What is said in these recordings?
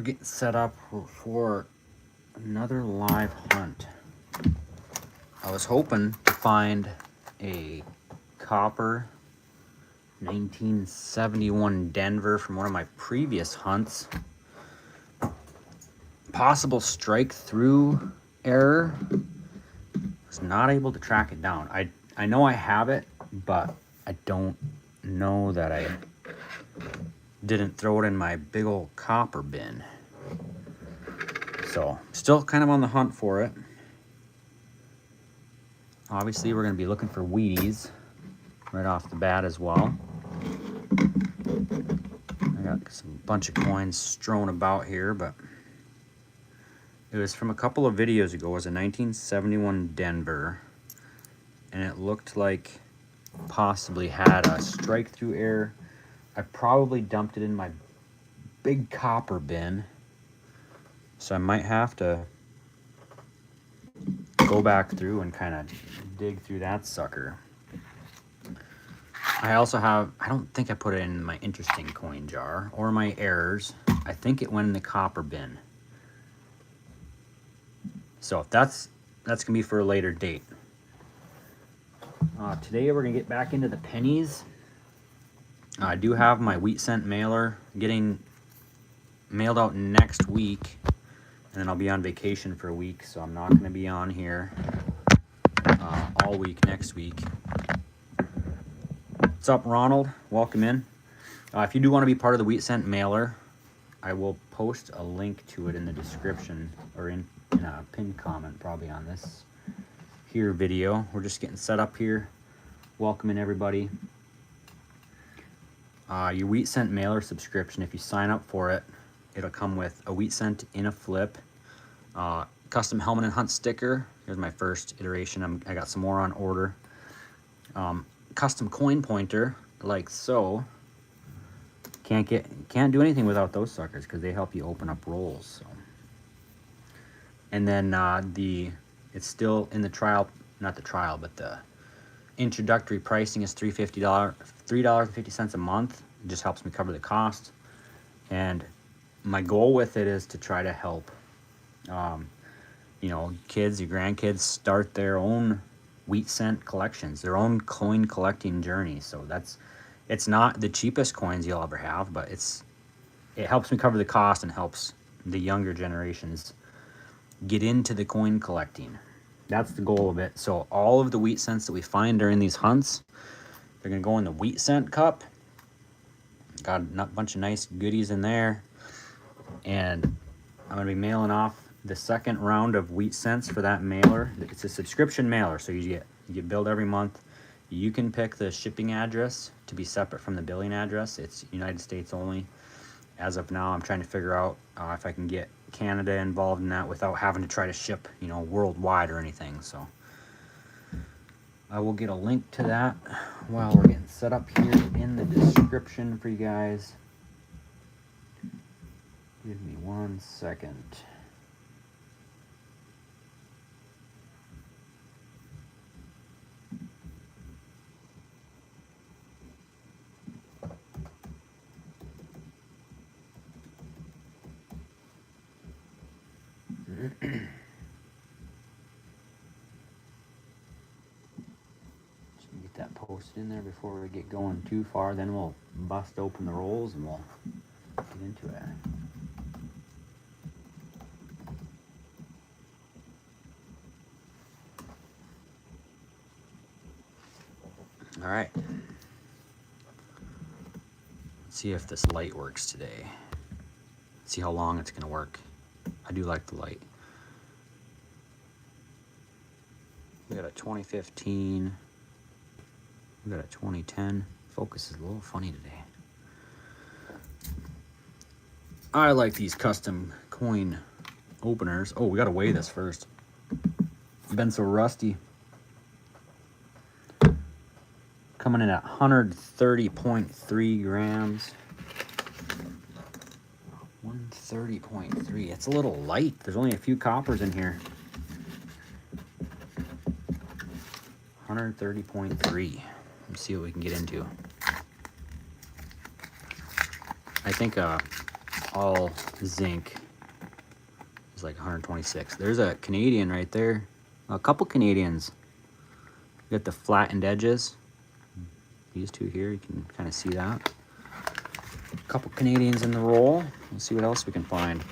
We're getting set up for another live hunt. I was hoping to find a copper 1971 Denver from one of my previous hunts. Possible strike through error. Was not able to track it down. I know I have it, but I don't know that I didn't throw it in my big old copper bin. So still kind of on the hunt for it. Obviously we're going to be looking for Wheaties right off the bat as well. I got some bunch of coins strewn about here, but it was from a couple of videos ago. It was a 1971 Denver, and it looked like possibly had a strike through error. I probably dumped it in my big copper bin, so I might have to go back through and kind of dig through that sucker. I also have, I don't think I put it in my interesting coin jar or my errors. I think it went in the copper bin. So that's gonna be for a later date. Today we're gonna get back into the pennies. I do have my wheat cent mailer getting mailed out next week, and then I'll be on vacation for a week, so I'm not gonna be on here all week next week. What's up, Ronald? Welcome in. If you do want to be part of the wheat cent mailer, I will post a link to it in the description, or in a pinned comment probably on this here video. We're just getting set up here. Welcoming everybody. Your wheat cent mailer subscription, if you sign up for it, it'll come with a wheat cent in a flip, custom helmet and hunt sticker. Here's my first iteration. I got some more on order. Custom coin pointer, like so. Can't do anything without those suckers because they help you open up rolls. So. And then it's still in the trial, not the trial, but the introductory pricing is $3.50 a month. It just helps me cover the cost. And my goal with it is to try to help, kids, your grandkids start their own wheat cent collections, their own coin collecting journey. So it's not the cheapest coins you'll ever have, but it helps me cover the cost and helps the younger generations get into the coin collecting. That's the goal of it. So all of the wheat cents that we find during these hunts, they're gonna go in the wheat cent cup. Got a bunch of nice goodies in there, and I'm gonna be mailing off the second round of wheat cents for that mailer. It's a subscription mailer, so you get billed every month. You can pick the shipping address to be separate from the billing address. It's United States only. As of now, I'm trying to figure out if I can get Canada involved in that without having to try to ship, worldwide or anything. So I will get a link to that while we're getting set up here in the description for you guys. Give me 1 second. Get that posted in there before we get going too far, then we'll bust open the rolls and we'll get into it. All right, let's see if this light works today. See how long it's gonna work. I do like the light. We got a 2015. We got a 2010. Focus is a little funny today. I like these custom coin openers. Oh, we gotta weigh this first. I've been so rusty. Coming in at 130.3 grams. 130.3. It's a little light. There's only a few coppers in here. 130.3. Let's see what we can get into. I think all zinc is like 126. There's a Canadian right there. A couple Canadians. You got the flattened edges. These two here, you can kind of see that. A couple Canadians in the roll. Let's see what else we can find.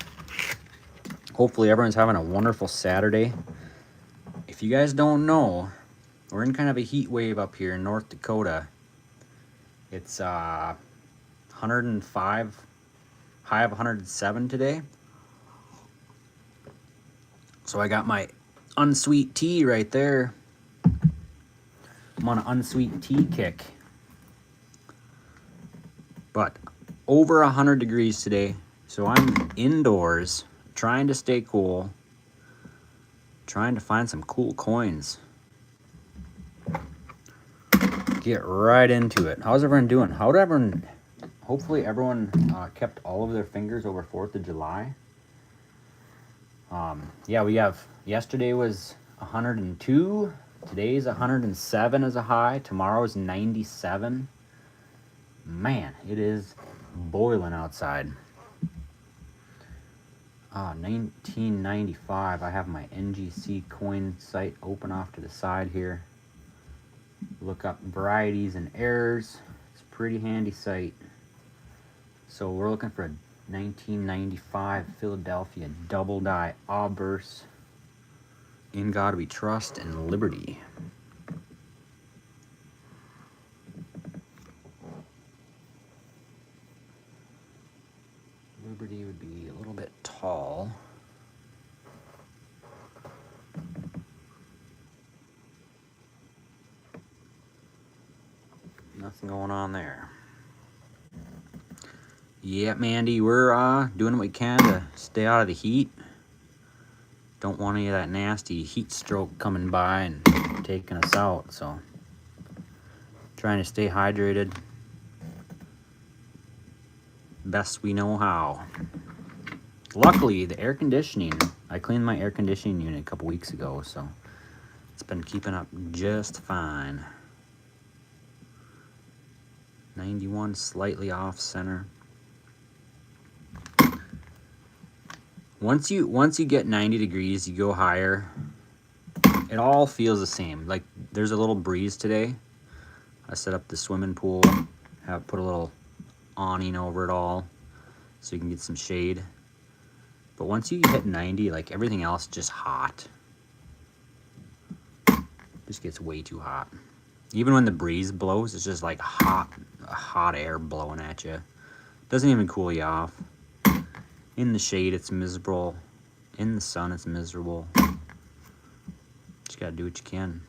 Hopefully everyone's having a wonderful Saturday. If you guys don't know, we're in kind of a heat wave up here in North Dakota. It's 105, high of 107 today. So I got my unsweet tea right there. I'm on an unsweet tea kick. But over 100 degrees today, so I'm indoors trying to stay cool, trying to find some cool coins. Get right into it. How's everyone doing? Hopefully everyone kept all of their fingers over 4th of July. Yeah, we have, yesterday was 102, today's 107 as a high, tomorrow's 97. Man, it is boiling outside. 1995, I have my NGC coin site open off to the side here. Look up varieties and errors. It's a pretty handy site. So we're looking for a 1995 Philadelphia double die obverse. In God we trust and liberty. Liberty would be a little bit tall. Nothing going on there. Yeah, Mandy, we're doing what we can to stay out of the heat. Don't want any of that nasty heat stroke coming by and taking us out, so trying to stay hydrated best we know how. Luckily, the air conditioning, I cleaned my air conditioning unit a couple weeks ago, so it's been keeping up just fine. 91, slightly off center. Once you get 90 degrees, you go higher, it all feels the same. Like, there's a little breeze today. I set up the swimming pool, have put a little awning over it all so you can get some shade. But once you hit 90, like, everything else just hot. Just gets way too hot. Even when the breeze blows, it's just like hot air blowing at you. Doesn't even cool you off. In the shade, it's miserable. In the sun, it's miserable. Just gotta do what you can.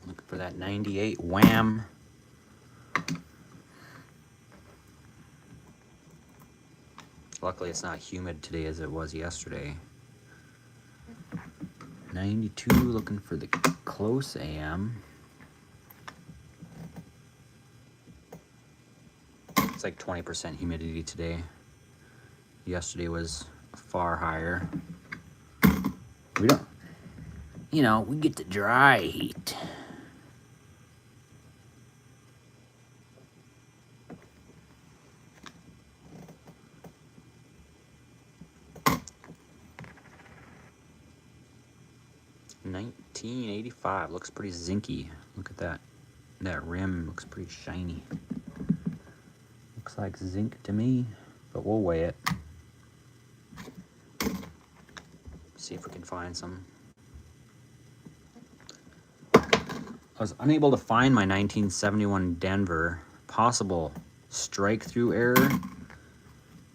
Looking for that 98 wham. Luckily, it's not humid today as it was yesterday. 92, looking for the close AM. It's like 20% humidity today. Yesterday was far higher. We don't, we get the dry heat. $19.85 looks pretty zinky. Look at that. That rim looks pretty shiny. Looks like zinc to me, but we'll weigh it. See if we can find some. I was unable to find my 1971 Denver. Possible strike through error.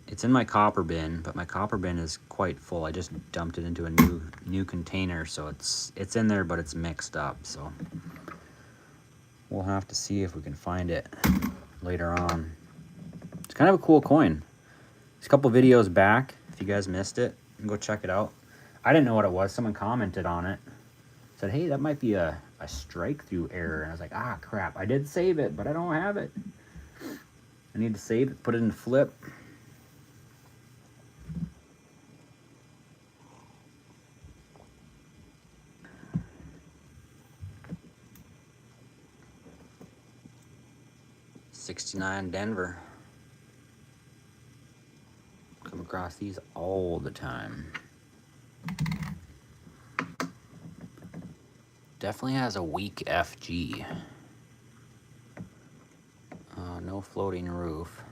It's in my copper bin, but my copper bin is quite full. I just dumped it into a new container, so it's in there, but it's mixed up. So we'll have to see if we can find it later on. It's kind of a cool coin. It's a couple videos back. If you guys missed it, go check it out. I didn't know what it was. Someone commented on it. Said, hey, that might be a strike through error. And I was like, ah, crap. I did save it, but I don't have it. I need to save it, put it in flip. '69 Denver. across these all the time. Definitely has a weak FG. No floating roof.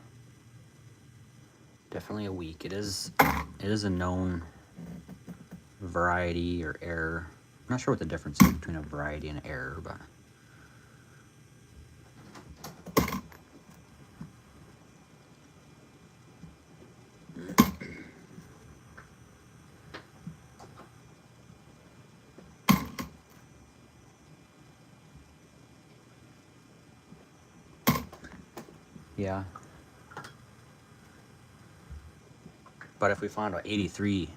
Definitely a weak. It is a known variety or error. I'm not sure what the difference is between a variety and an error, but yeah. But if we found an 83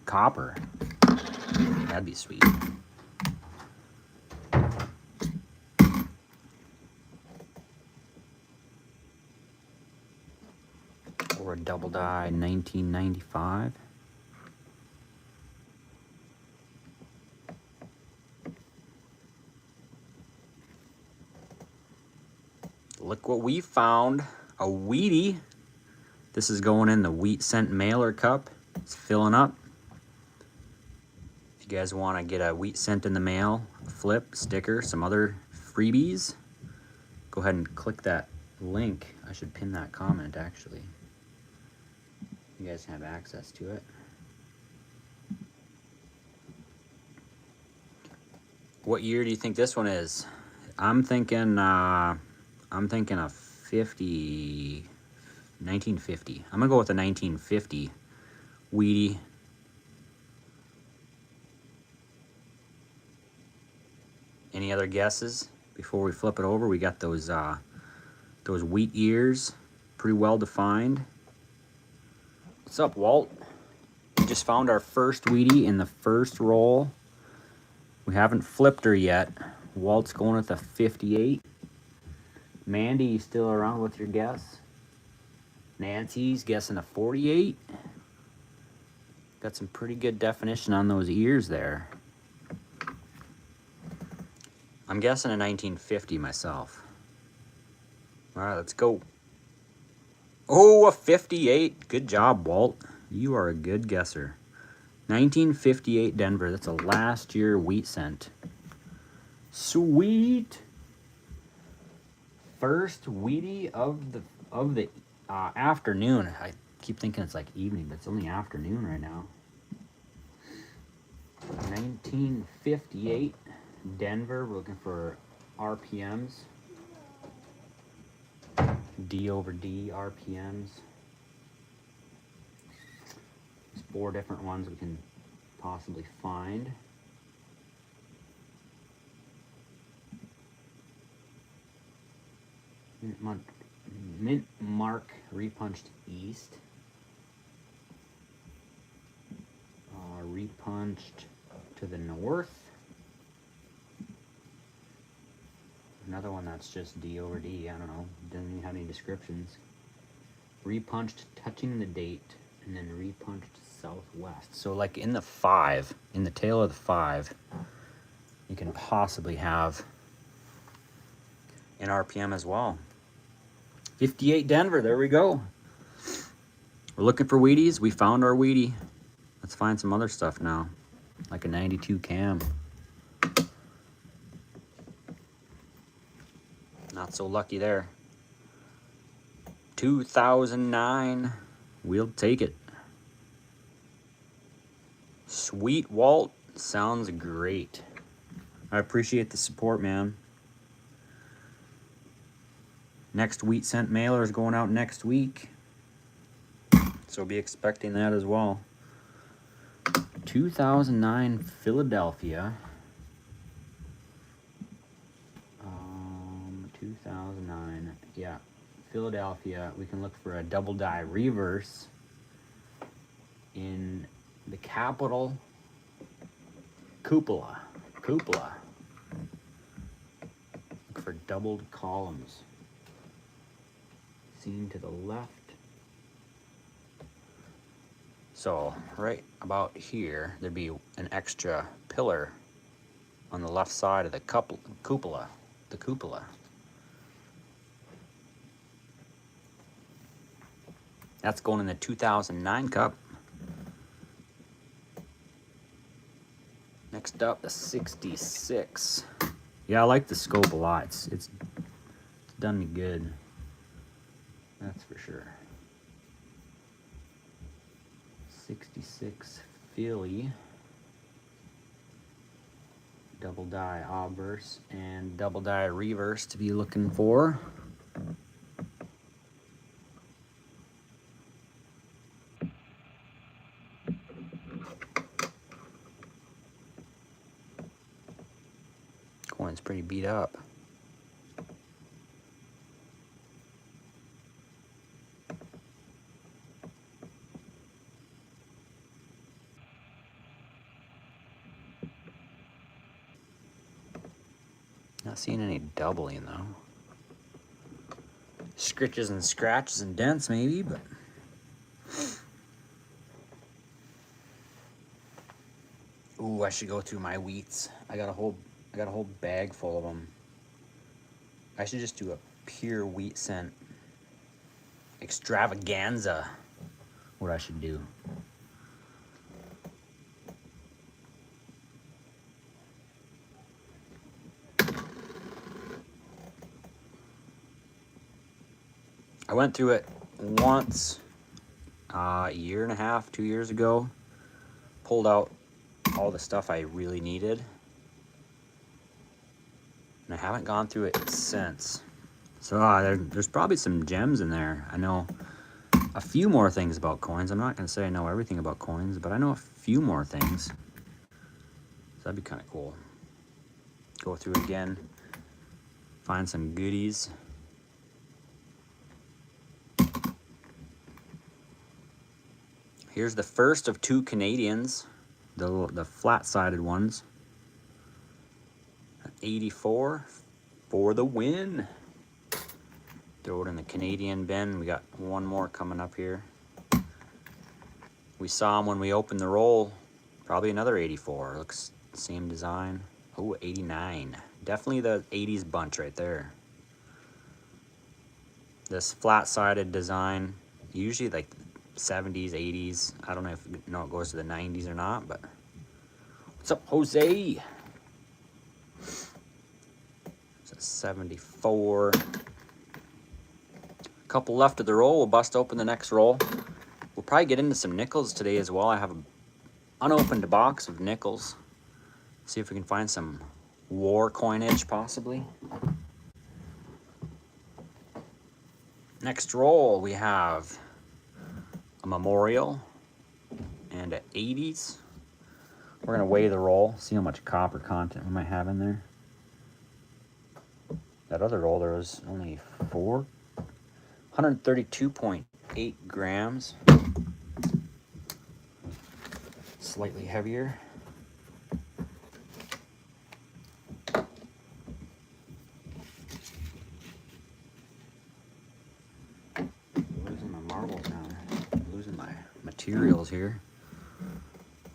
copper, that'd be sweet. Or a double die 1995. Look what we found. A wheatie. This is going in the wheat cent mailer cup. It's filling up. If you guys want to get a wheat cent in the mail, a flip, sticker, some other freebies, go ahead and click that link. I should pin that comment actually. You guys have access to it. What year do you think this one is? I'm thinking a 1950. I'm gonna go with a 1950 wheatie. Any other guesses before we flip it over? We got those wheat ears, pretty well defined. What's up, Walt? We just found our first wheatie in the first roll. We haven't flipped her yet. Walt's going with a 58. Mandy, you still around with your guess? Nancy's guessing a 48. Got some pretty good definition on those ears there. I'm guessing a 1950 myself. All right, let's go. Oh, a 58. Good job, Walt. You are a good guesser. 1958 Denver. That's a last year wheat cent. Sweet. First wheatie of the afternoon. I keep thinking it's like evening, but it's only afternoon right now. 1958 Denver. We're looking for RPMs. D over D RPMs. There's 4 different ones we can possibly find. Mint Mark repunched east. Repunched to the north. Another one that's just D over D. I don't know. Doesn't even have any descriptions. Repunched touching the date, and then repunched southwest. So like in the 5, in the tail of the 5, you can possibly have an RPM as well. 58 Denver, there we go. We're looking for wheaties. We found our wheatie. Let's find some other stuff now, like a 92 cam. Not so lucky there. 2009, we'll take it. Sweet, Walt. Sounds great. I appreciate the support, man. Next wheat cent mailer is going out next week, so be expecting that as well. 2009 Philadelphia. 2009, yeah, Philadelphia. We can look for a double die reverse in the capital cupola. Look for doubled columns. Seen to the left. So right about here, there'd be an extra pillar on the left side of the cupola. The cupola. That's going in the 2009 cup. Next up, the 66. Yeah, I like the scope a lot. It's done me good. That's for sure. 66 Philly. Double die obverse and double die reverse to be looking for. Coin's pretty beat up. Not seeing any doubling though. Scritches and scratches and dents maybe, but ooh, I should go through my wheats. I got a whole bag full of them. I should just do a pure wheat scent extravaganza. What I should do. I went through it once, a year and a half, 2 years ago. Pulled out all the stuff I really needed. And I haven't gone through it since. So there's probably some gems in there. I know a few more things about coins. I'm not going to say I know everything about coins, but I know a few more things. So that'd be kind of cool. Go through it again. Find some goodies. Here's the first of 2 Canadians, the flat-sided ones. 84 for the win. Throw it in the Canadian bin. We got one more coming up here. We saw him when we opened the roll. Probably another 84. Looks same design. Oh, 89. Definitely the 80s bunch right there. This flat-sided design, usually like 70s, 80s. I don't know if it goes to the 90s or not, but what's up, Jose? It's a 74. A couple left of the roll. We'll bust open the next roll. We'll probably get into some nickels today as well. I have an unopened box of nickels. See if we can find some war coinage possibly. Next roll we have a memorial and an 80s. We're gonna weigh the roll, see how much copper content we might have in there. That other roll there was only 132.8 grams. Slightly heavier. Losing my marbles now. Losing my materials here.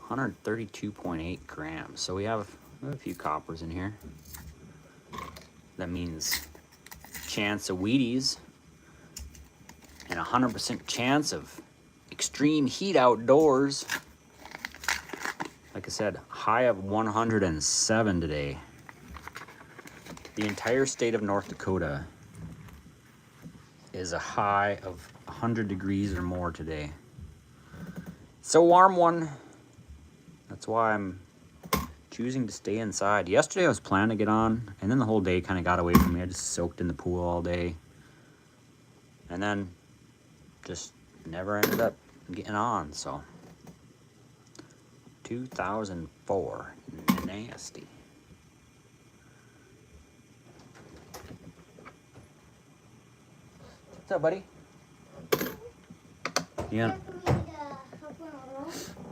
132.8 grams. So we have a few coppers in here. That means chance of Wheaties and 100% chance of extreme heat outdoors. Like I said, high of 107 today. The entire state of North Dakota is a high of 100 degrees or more today. It's a warm one. That's why I'm choosing to stay inside. Yesterday I was planning to get on, and then the whole day kind of got away from me. I just soaked in the pool all day. And then just never ended up getting on, so. 2004, nasty. What's up, buddy? Yeah.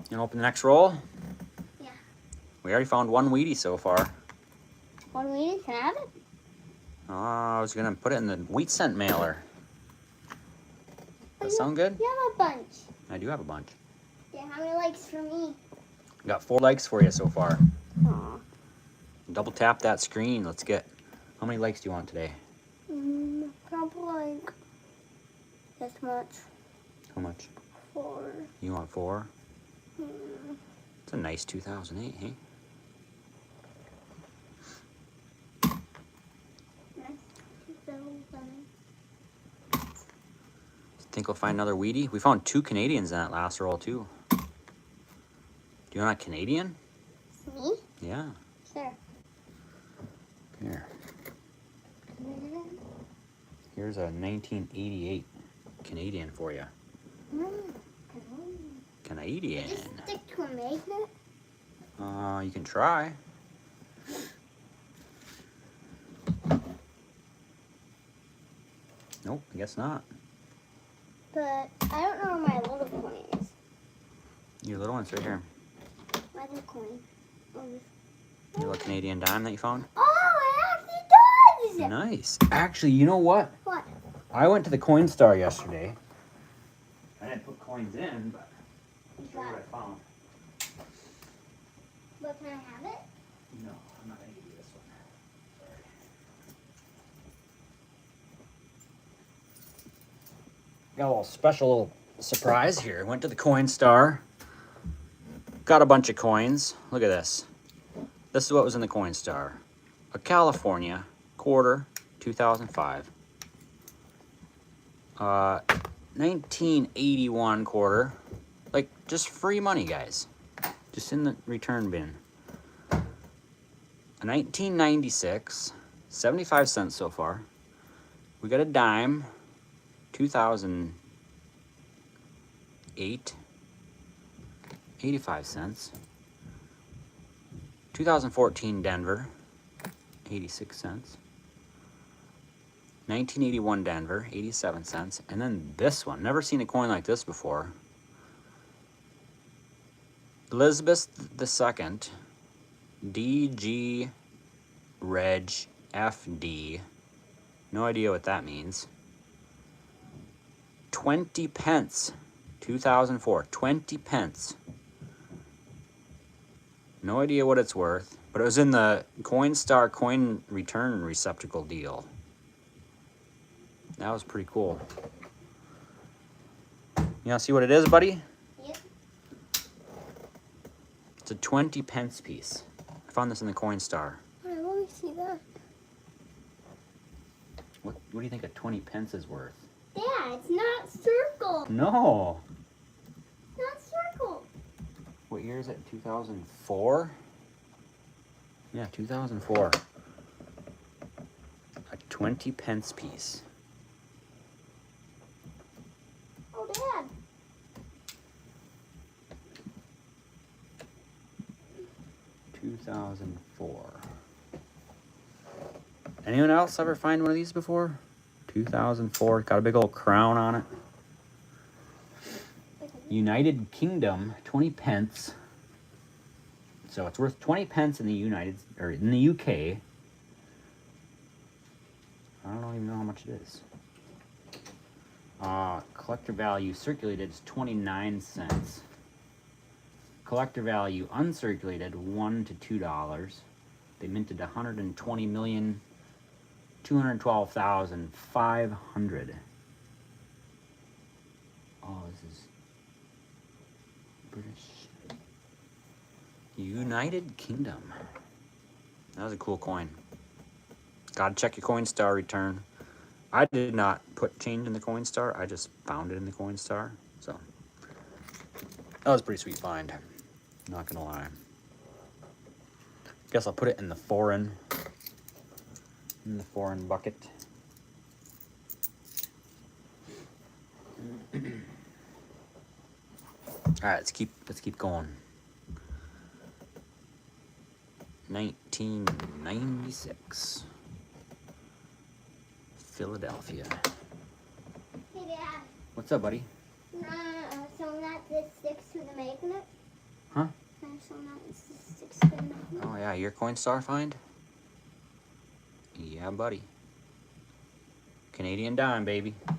You gonna open the next roll? Yeah. We already found one Wheatie so far. One Wheatie? Can I have it? Oh, I was gonna put it in the wheat scent mailer. Does that sound good? You have a bunch. I do have a bunch. Yeah, how many likes for me? Got 4 likes for you so far. Aw. Double tap that screen. Let's get. How many likes do you want today? Probably like this much. How much? 4. You want 4? Hmm. It's a nice 2008, hey? Nice. 2007. Think we'll find another Wheatie? We found 2 Canadians in that last roll, too. Do you want a Canadian? Me? Yeah. Sure. Here. Here's a 1988 Canadian for you. Canadian. Just stick to a magnet? You can try. Nope, I guess not. But I don't know where my little coin is. Your little one's right here. My little coin. Oh, this. Your little Canadian dime that you found. Oh, it actually does! Nice. Actually, you know what? What? I went to the Coin Star yesterday. I didn't put coins in, but I'll show you what I found. But can I have it? No, I'm not going to give you this one. Sorry. Got a little special little surprise here. Went to the Coin Star. Got a bunch of coins. Look at this. This is what was in the Coin Star. A California quarter, 2005. 1981 quarter. Like, just free money, guys. Just in the return bin. A 1996, 75 cents so far. We got a dime, 2008, 85 cents. 2014 Denver, 86 cents. 1981 Denver, 87 cents. And then this one, never seen a coin like this before. Elizabeth II, DG Reg FD. No idea what that means. 20 pence, 2004, 20 pence. No idea what it's worth, but it was in the Coinstar coin return receptacle deal. That was pretty cool. You want to see what it is, buddy? Yep. It's a 20 pence piece. I found this in the Coinstar. Alright, let me see that. What do you think a 20 pence is worth? Dad, it's not circle. No. Not circle. What year is it? 2004? Yeah, 2004. A 20 pence piece. Oh, Dad. $2004. Anyone else ever find one of these before? 2004. Got a big old crown on it. United Kingdom, 20 pence. So it's worth 20 pence in the in the UK. I don't even know how much it is. Collector value circulated is 29 cents. Collector value uncirculated, $1 to $2. They minted 120,212,500. Oh, this is British. United Kingdom. That was a cool coin. Gotta check your Coinstar return. I did not put change in the Coinstar. I just found it in the Coinstar. So that was a pretty sweet find. Not gonna lie. Guess I'll put it in the foreign bucket. All right, let's keep going. 1996, Philadelphia. Hey, Dad. What's up, buddy? So that this sticks to the magnet? Huh? So that this sticks to the magnet? Oh yeah, your Coinstar find? Yeah, buddy. Canadian dime, baby. All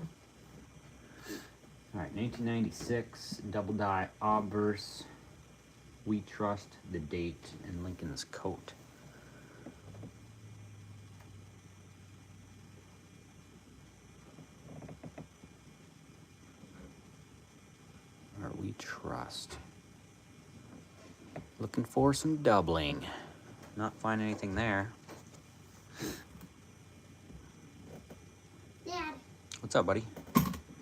right, 1996, double die obverse. We trust the date in Lincoln's coat. trust. Looking for some doubling. Not finding anything there. Dad, What's up, buddy?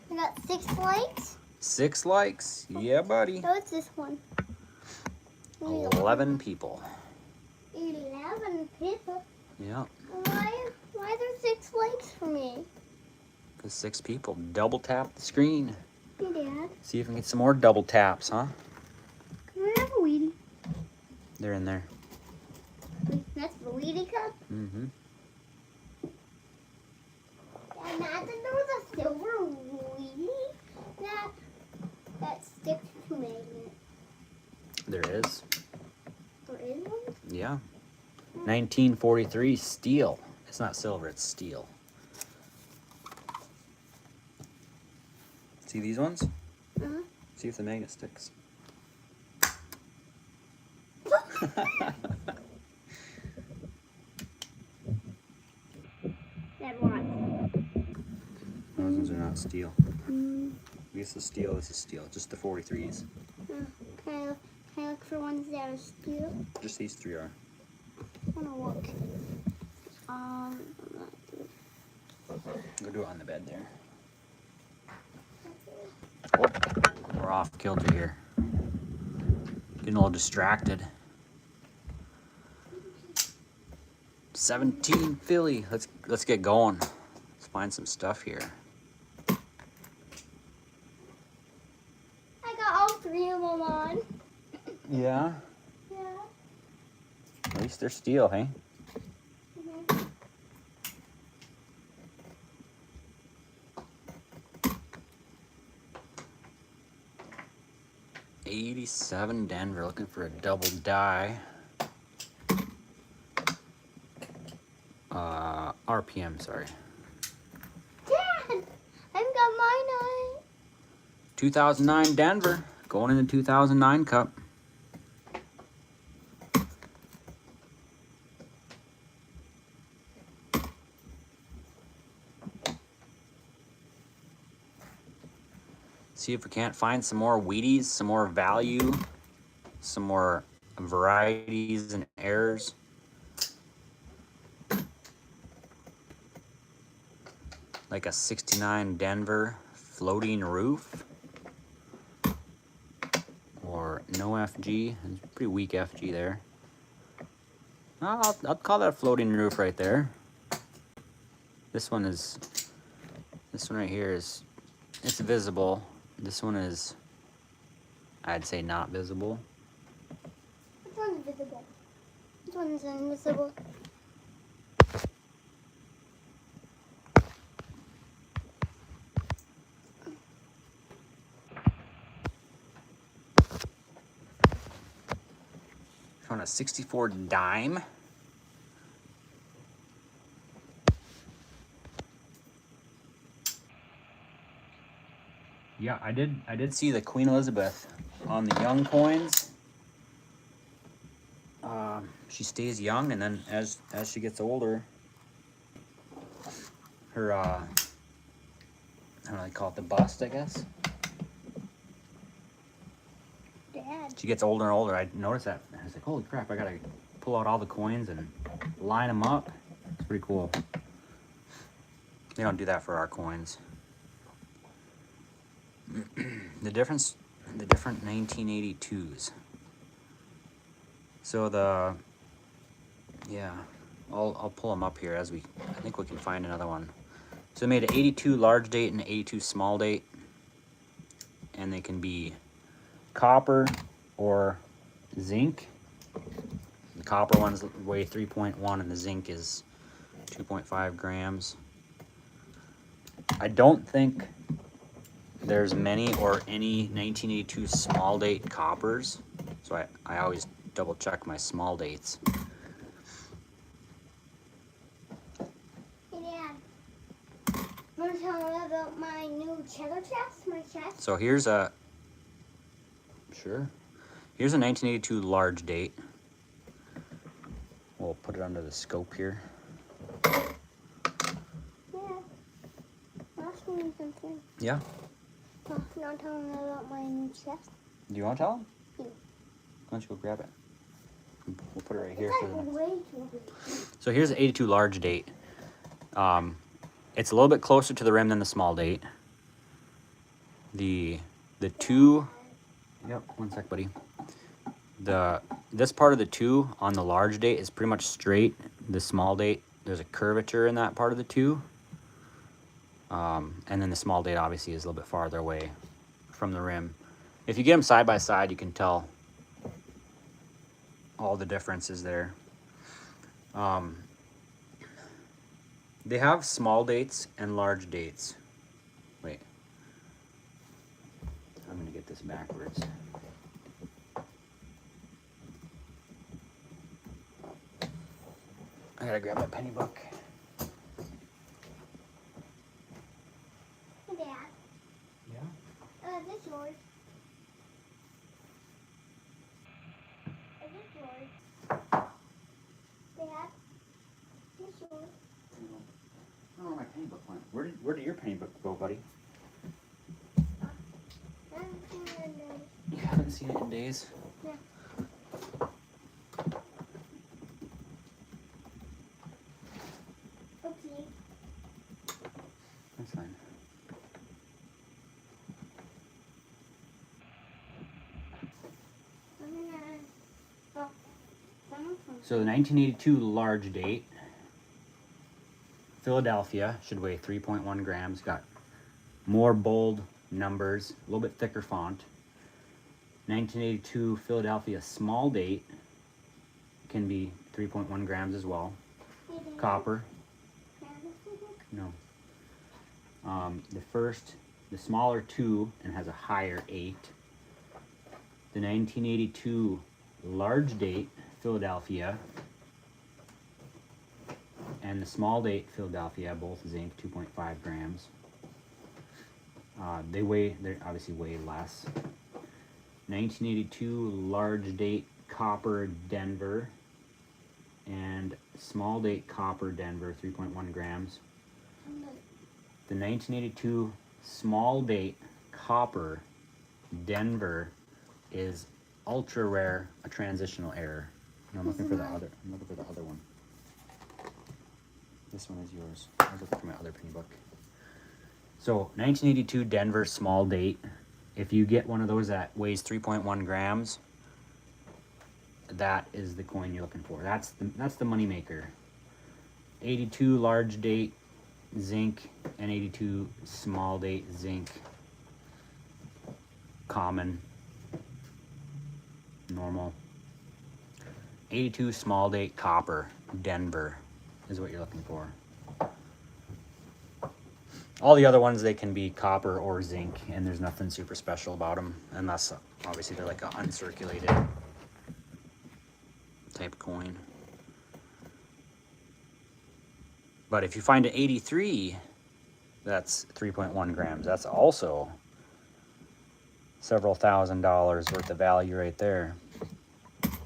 I got 6 likes. 6 likes. Yeah, buddy. So it's this one. 11 people. 11 people. Yeah, Why are there 6 likes for me? because 6 people. Double tap the screen. Hey, Dad. See if we can get some more double taps, huh? Can I have a Wheatie? They're in there. That's the Wheatie cup? Mm-hmm. And I think there was a silver Wheatie that sticks to magnet. There is. There is one? Yeah. 1943 steel. It's not silver, it's steel. See these ones? Uh-huh. See if the magnet sticks. That one. Those ones are not steel. Mm. This is steel, this is steel. Just the 43s. Can I look for ones that are steel? Just these 3 are. I want to look. Go do it on the bed there. Oh, we're off kilter here. Getting a little distracted. 17 Philly. Let's get going. Let's find some stuff here. I got all 3 of them on. Yeah. Yeah. At least they're steel, hey? Mhm. 87 Denver, looking for a double die. RPM, sorry. Dad, I've got mine on. 2009 Denver, going in the 2009 Cup. See if we can't find some more Wheaties, some more value, some more varieties and errors. Like a 69 Denver floating roof. Or no FG. It's a pretty weak FG there. I'll call that a floating roof right there. This one right here is, it's visible. This one is, I'd say, not visible. Which one's visible? Which one's invisible? On a 64 dime. Yeah, I did see the Queen Elizabeth on the young coins. She stays young, and then as she gets older, her I don't know, they call it the bust, I guess. Dad. She gets older and older. I noticed that. I was like, holy crap! I gotta pull out all the coins and line them up. It's pretty cool. They don't do that for our coins. The different 1982s. So I'll pull them up here as I think we can find another one. So they made an 82 large date and an 82 small date, and they can be copper or zinc. The copper ones weigh 3.1 and the zinc is 2.5 grams. I don't think there's many or any 1982 small date coppers, so I always double check my small dates. Hey, Dad. Want to tell me about my new cheddar chest? My chest? So here's a 1982 large date. We'll put it under the scope here. Yeah. Ask me something. Yeah. Oh, you want to tell me about my new chest? Do you want to tell him? Yeah. Why don't you go grab it? We'll put it right here. It's For the like next. way too big. So here's the 82 large date. It's a little bit closer to the rim than the small date. The two. Yep. 1 sec, buddy. This part of the two on the large date is pretty much straight. The small date, there's a curvature in that part of the two. And then the small date obviously is a little bit farther away from the rim. If you get them side by side, you can tell all the differences there. They have small dates and large dates. Wait. I'm going to get this backwards. I gotta grab my penny book. Hey, Dad. Yeah? This yours. Is this yours? Dad? This yours. I don't know where my penny book went. Where did your penny book go, buddy? You haven't seen it in days? Yeah. Okay. That's fine. So the 1982 large date, Philadelphia, should weigh 3.1 grams. Got more bold numbers, a little bit thicker font. 1982 Philadelphia small date can be 3.1 grams as well. Copper. No. The smaller 2 and has a higher 8. The 1982 large date Philadelphia and the small date Philadelphia, both zinc, 2.5 grams. They're obviously way less. 1982 large date copper Denver and small date copper Denver, 3.1 grams. The 1982 small date copper Denver is ultra rare, a transitional error. And I'm looking for the other. I'm looking for the other one. This one is yours. I was looking for my other penny book. So 1982 Denver small date. If you get one of those that weighs 3.1 grams, that is the coin you're looking for. That's the money maker. 82 large date zinc and 82 small date zinc. Common. Normal. 82 small date copper Denver is what you're looking for. All the other ones, they can be copper or zinc, and there's nothing super special about them, unless obviously they're like an uncirculated type coin. But if you find an 83, that's 3.1 grams. That's also several $1,000s worth of value right there.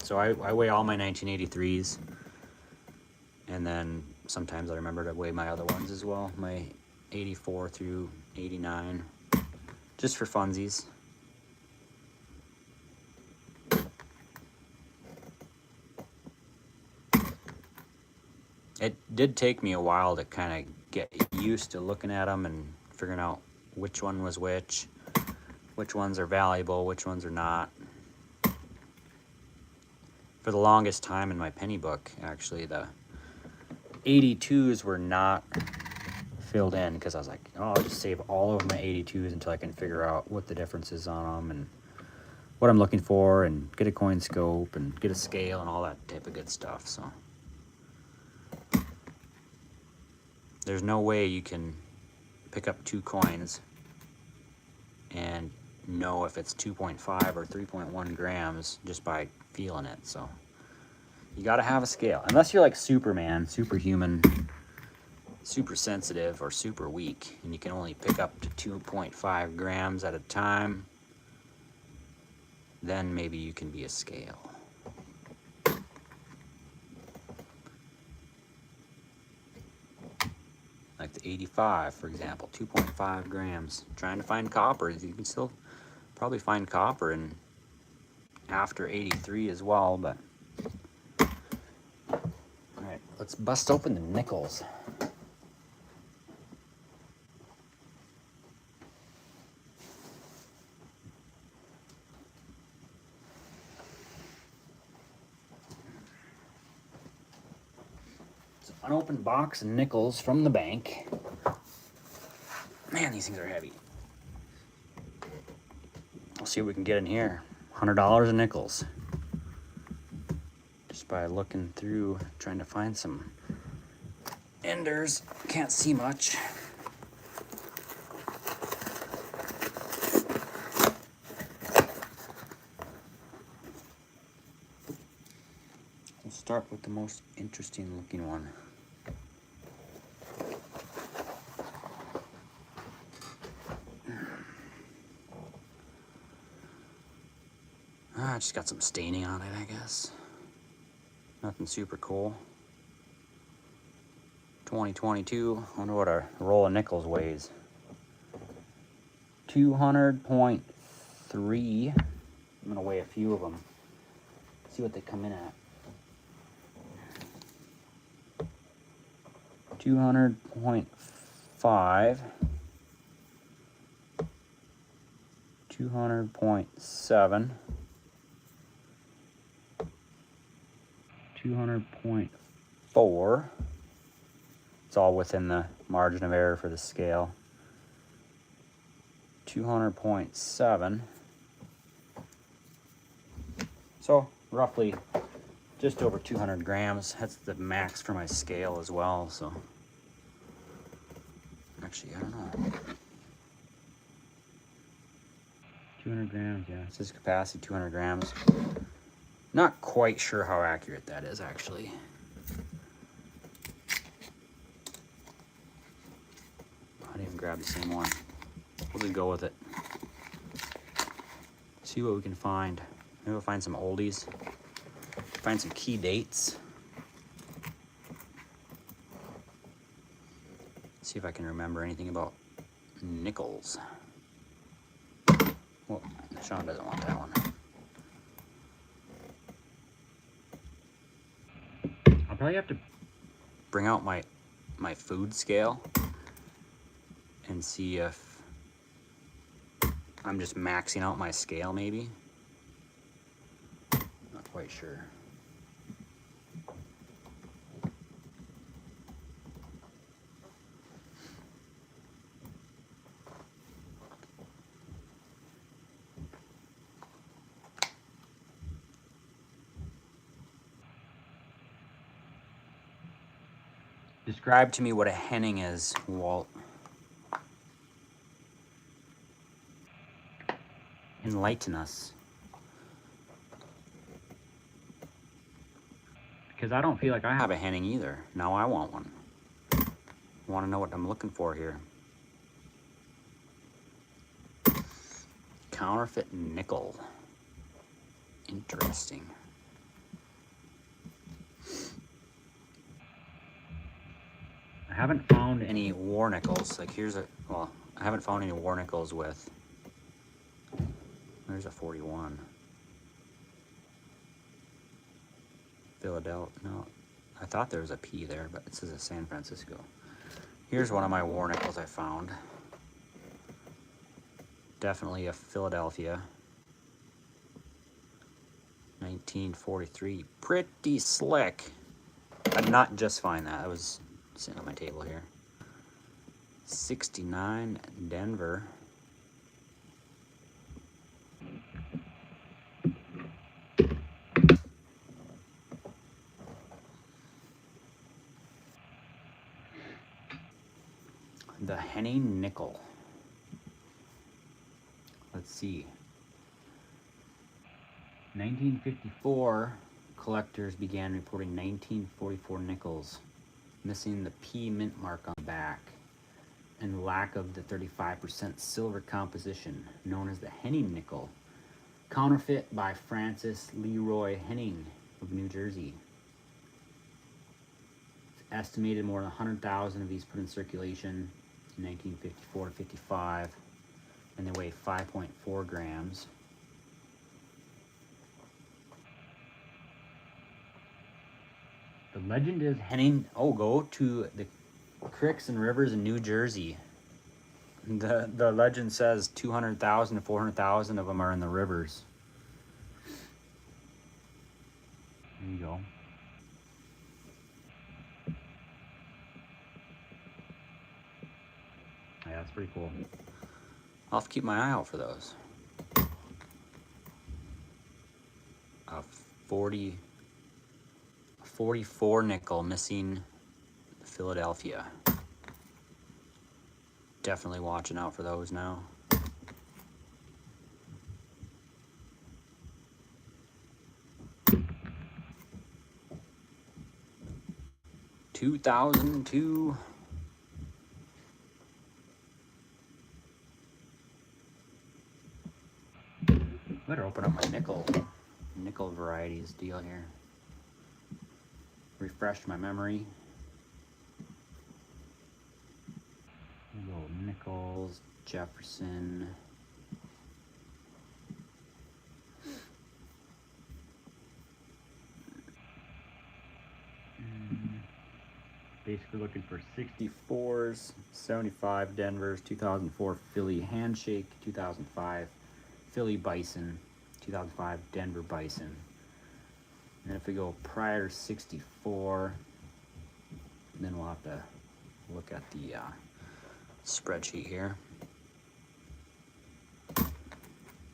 So I weigh all my 1983s, and then sometimes I remember to weigh my other ones as well, my 84 through 89, just for funsies. It did take me a while to kind of get used to looking at them and figuring out which one was which ones are valuable, which ones are not. For the longest time in my penny book, actually, the 82s were not filled in because I was like, oh, I'll just save all of my 82s until I can figure out what the difference is on them and what I'm looking for, and get a coin scope and get a scale and all that type of good stuff. So there's no way you can pick up two coins and know if it's 2.5 or 3.1 grams just by feeling it. So you got to have a scale, unless you're like Superman, superhuman, super sensitive, or super weak, and you can only pick up to 2.5 grams at a time. Then maybe you can be a scale. Like the 85, for example, 2.5 grams. Trying to find copper. You can still probably find copper in after 83 as well, but all right, let's bust open the nickels. It's an unopened box of nickels from the bank. Man, these things are heavy. We'll see what we can get in here. $100 of nickels. Just by looking through, trying to find some enders. Can't see much. We'll start with the most interesting looking one. Just got some staining on it, I guess. Nothing super cool. 2022. I wonder what a roll of nickels weighs. 200.3. I'm gonna weigh a few of them. See what they come in at. 200.5. 200.7. 200.4. It's all within the margin of error for the scale. 200.7. So roughly just over 200 grams. That's the max for my scale as well. So actually, I don't know. 200 grams, yeah. It says capacity 200 grams. Not quite sure how accurate that is, actually. I didn't even grab the same one. We'll just go with it. See what we can find. Maybe we'll find some oldies. Find some key dates. See if I can remember anything about nickels. Well, Sean doesn't want that one. I'll probably have to bring out my food scale and see if I'm just maxing out my scale, maybe. Not quite sure. Describe to me what a Henning is, Walt. Enlighten us. Because I don't feel like I have a Henning either. Now I want one. I want to know what I'm looking for here. Counterfeit nickel. Interesting. I haven't found any war nickels. Like here's a, well, I haven't found any war nickels with, there's a 41. Philadelphia, no, I thought there was a P there, but it says a San Francisco. Here's one of my war nickels I found. Definitely a Philadelphia. 1943, pretty slick. I did not just find that, I was sitting on my table here. 69 Denver. The Henning nickel. Let's see. 1954, collectors began reporting 1944 nickels missing the P mint mark on the back and lack of the 35% silver composition known as the Henning nickel, counterfeit by Francis Leroy Henning of New Jersey. It's estimated more than 100,000 of these put in circulation in 1954 to 55, and they weigh 5.4 grams. The legend is Henning. Oh, go to the creeks and rivers in New Jersey. The legend says 200,000 to 400,000 of them are in the rivers. There you go. Yeah, that's pretty cool. I'll have to keep my eye out for those. A 44 nickel missing Philadelphia. Definitely watching out for those now. $2,002. Better open up my nickel varieties deal here. Refreshed my memory. We'll go Nichols, Jefferson. Basically looking for 64s, 75 Denvers, 2004 Philly Handshake, 2005 Philly Bison, 2005 Denver Bison. And if we go prior to 64, then we'll have to look at the spreadsheet here.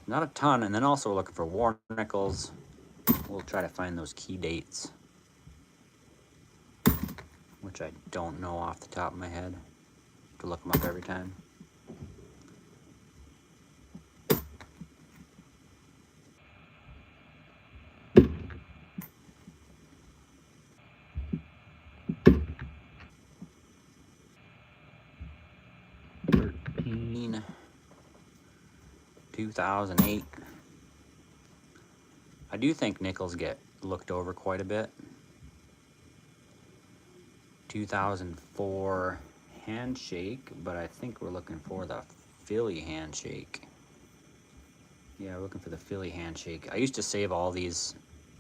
Not a ton, and then also we're looking for war nickels. We'll try to find those key dates, which I don't know off the top of my head. To look them up every time. $13, 2008. I do think nickels get looked over quite a bit. 2004 Handshake, but I think we're looking for the Philly Handshake. Yeah, we're looking for the Philly Handshake. I used to save all these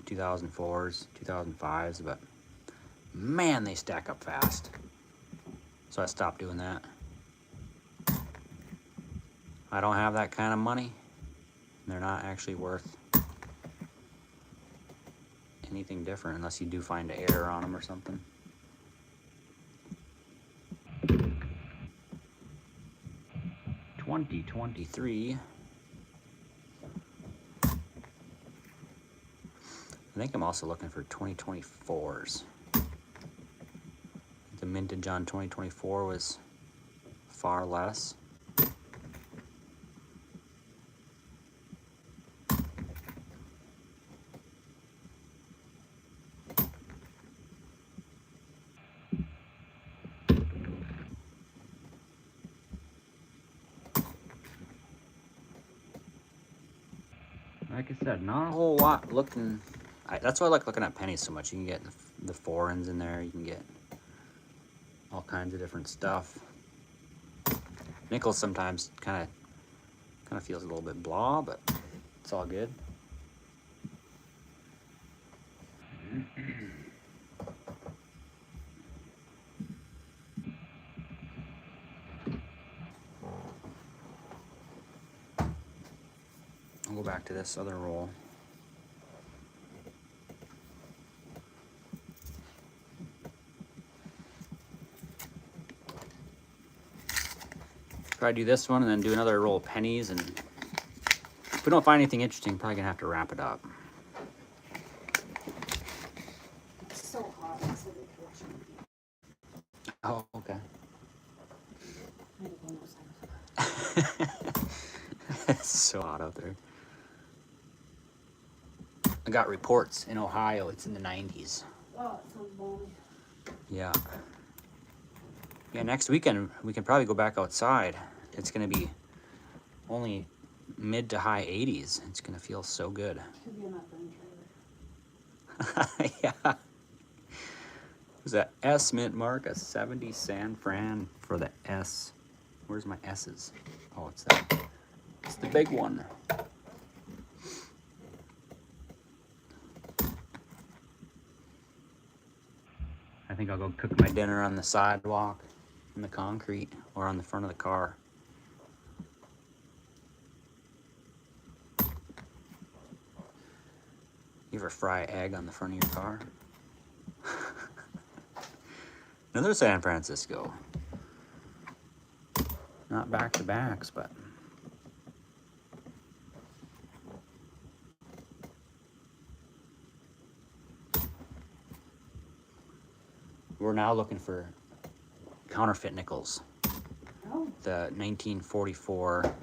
2004s, 2005s, but man, they stack up fast. So I stopped doing that. I don't have that kind of money. They're not actually worth anything different unless you do find an error on them or something. $20.23. I think I'm also looking for 2024s. The mintage on 2024 was far less. Like I said, not a whole lot looking. That's why I like looking at pennies so much. You can get the foreigns in there. You can get all kinds of different stuff. Nickels sometimes kind of feels a little bit blah, but it's all good. I'll go back to this other roll. Try to do this one and then do another roll of pennies, and if we don't find anything interesting, probably gonna have to wrap it up. It's so hot. It's so refreshing. Oh, okay. I had to go outside. It's so hot out there. I got reports in Ohio, it's in the 90s. Oh, it sounds balmy. Yeah. Yeah, next weekend we can probably go back outside. It's gonna be only mid to high 80s. It's gonna feel so good. Could be in that burn trailer. Yeah. Was that S mint mark a 70 San Fran for the S? Where's my S's? Oh, it's that. It's the big one. think I'll go cook my dinner on the sidewalk, on the concrete, or on the front of the car. You ever fry egg on the front of your car? Another San Francisco. Not back to backs, but we're now looking for counterfeit nickels. Oh, The 1944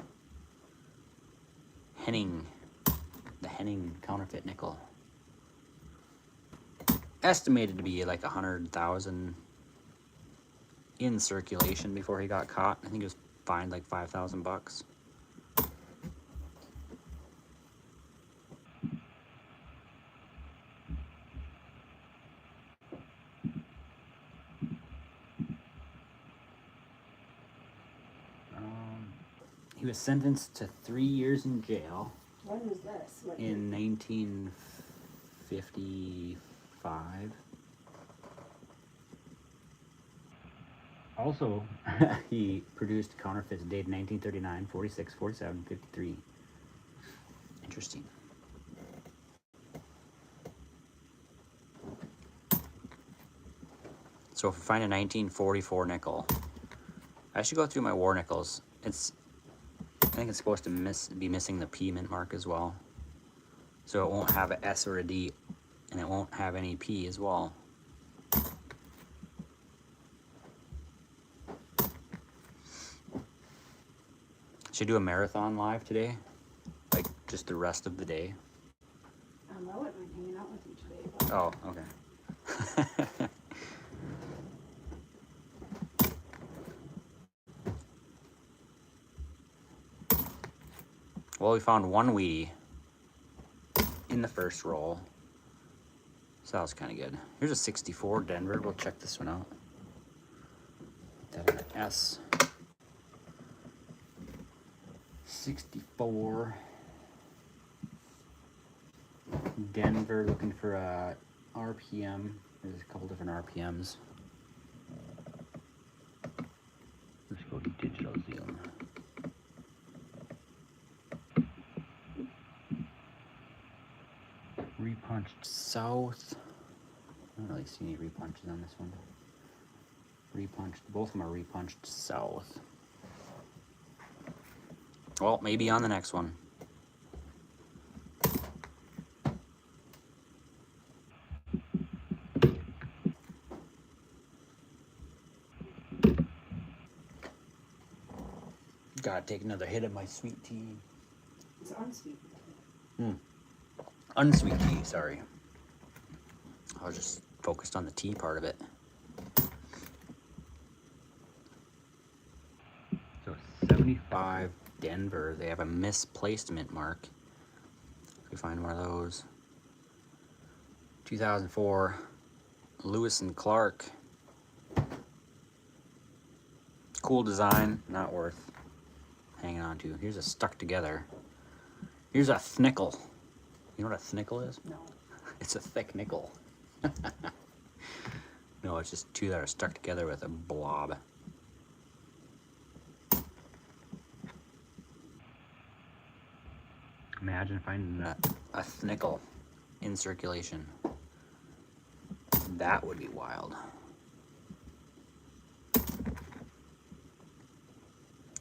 Henning, the Henning counterfeit nickel. Estimated to be like 100,000 in circulation before he got caught. I think he was fined like $5,000. He was sentenced to 3 years in jail when was this? What in 1955. Also, he produced counterfeits dated 1939, 46, 47, 53. Interesting. So if we find a 1944 nickel, I should go through my war nickels. I think it's supposed to be missing the P mint mark as well. So it won't have an S or a D, and it won't have any P as well. Should do a marathon live today, like just the rest of the day. I wouldn't mind hanging out with you today. But Oh, okay. Well, we found one Wheatie in the first roll, so that was kind of good. Here's a 64 Denver. We'll check this one out. Put that in an S. 64 Denver, looking for a RPM. There's a couple different RPMs. Let's go to digital zoom. Repunched south. I don't really see any repunches on this one. Repunched, both of them are repunched south. Well, maybe on the next one. Gotta take another hit of my sweet tea. it's unsweet. Unsweet tea, sorry. I was just focused on the tea part of it. So 75 Denver, they have a misplaced mint mark. If we find one of those. 2004 Lewis and Clark. Cool design, not worth hanging on to. Here's a stuck together. Here's a thnickel. You know what a thnickel is? No. It's a thick nickel. No, it's just two that are stuck together with a blob. Imagine finding a thnickel in circulation. That would be wild.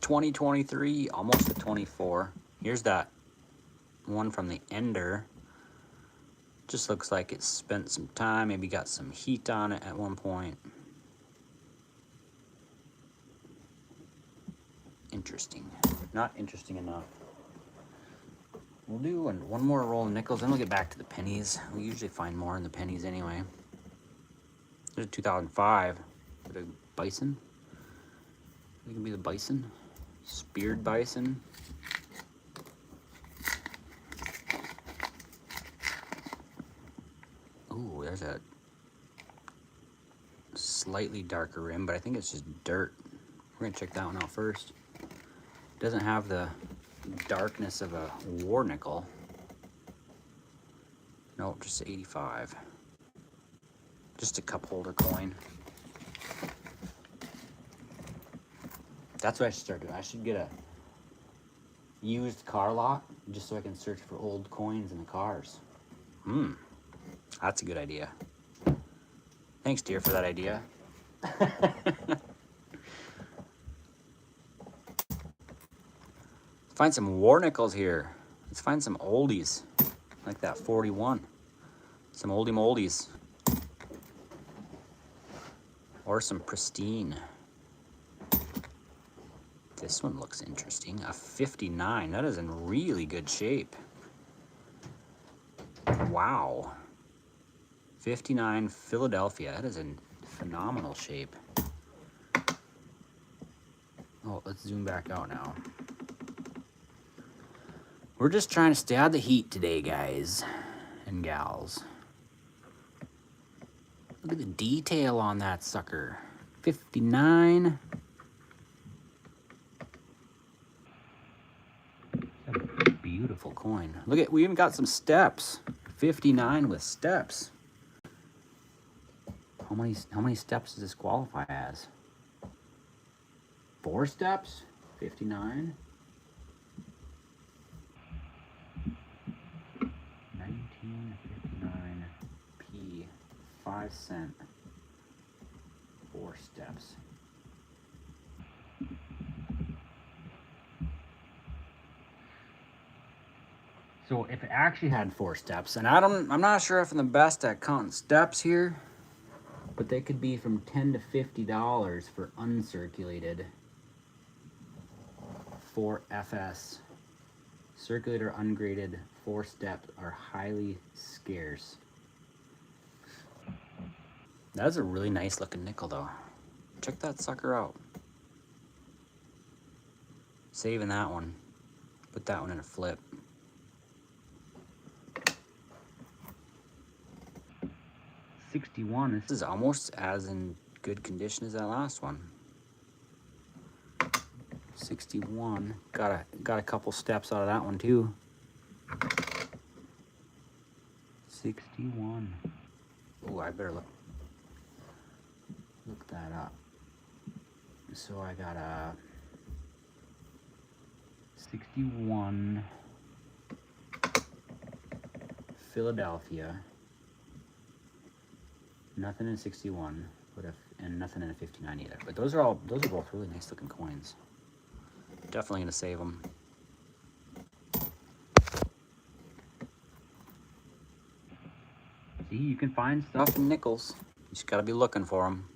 2023, almost a 24. Here's that one from the Ender. Just looks like it spent some time, maybe got some heat on it at one point. Interesting. Not interesting enough. We'll do one more roll of nickels, then we'll get back to the pennies. We usually find more in the pennies anyway. There's a 2005. The big bison. It can be the bison. Speared bison. Ooh, there's a slightly darker rim, but I think it's just dirt. We're gonna check that one out first. Doesn't have the darkness of a war nickel. Nope, just 85. Just a cup holder coin. That's what I should start doing. I should get a used car lot just so I can search for old coins in the cars. That's a good idea. Thanks, dear, for that idea. Find some war nickels here. Let's find some oldies, like that 41. Some oldie moldies. Or some pristine. This one looks interesting. A 59. That is in really good shape. Wow. 59 Philadelphia. That is in phenomenal shape. Oh, let's zoom back out now. We're just trying to stay out of the heat today, guys and gals. Look at the detail on that sucker. 59. A beautiful coin. Look at, we even got some steps. 59 with steps. How many steps does this qualify as? 4 steps? 59. 1959 P. 5 cent. 4 steps. So if it actually had 4 steps, and I'm not sure if I'm the best at counting steps here, but they could be from $10 to $50 for uncirculated 4FS. Circulated or ungraded 4 steps are highly scarce. That's a really nice looking nickel though. Check that sucker out. Saving that one. Put that one in a flip. $61. This is almost as in good condition as that last one. 61. Got a couple steps out of that one too. 61. Oh, I better look that up. So I got a 61 Philadelphia. Nothing in 61, and nothing in a 59 either. But those are both really nice looking coins. Definitely gonna save them. See, you can find stuff in nickels. You just gotta be looking for them.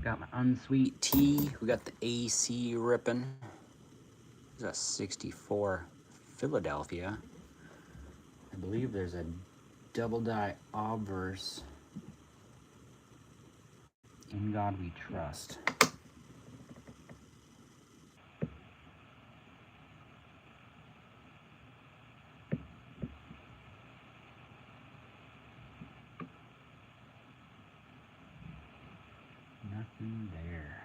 Got my unsweet tea. We got the AC ripping. There's a 64 Philadelphia. I believe there's a double die obverse. In God we trust. Nothing there.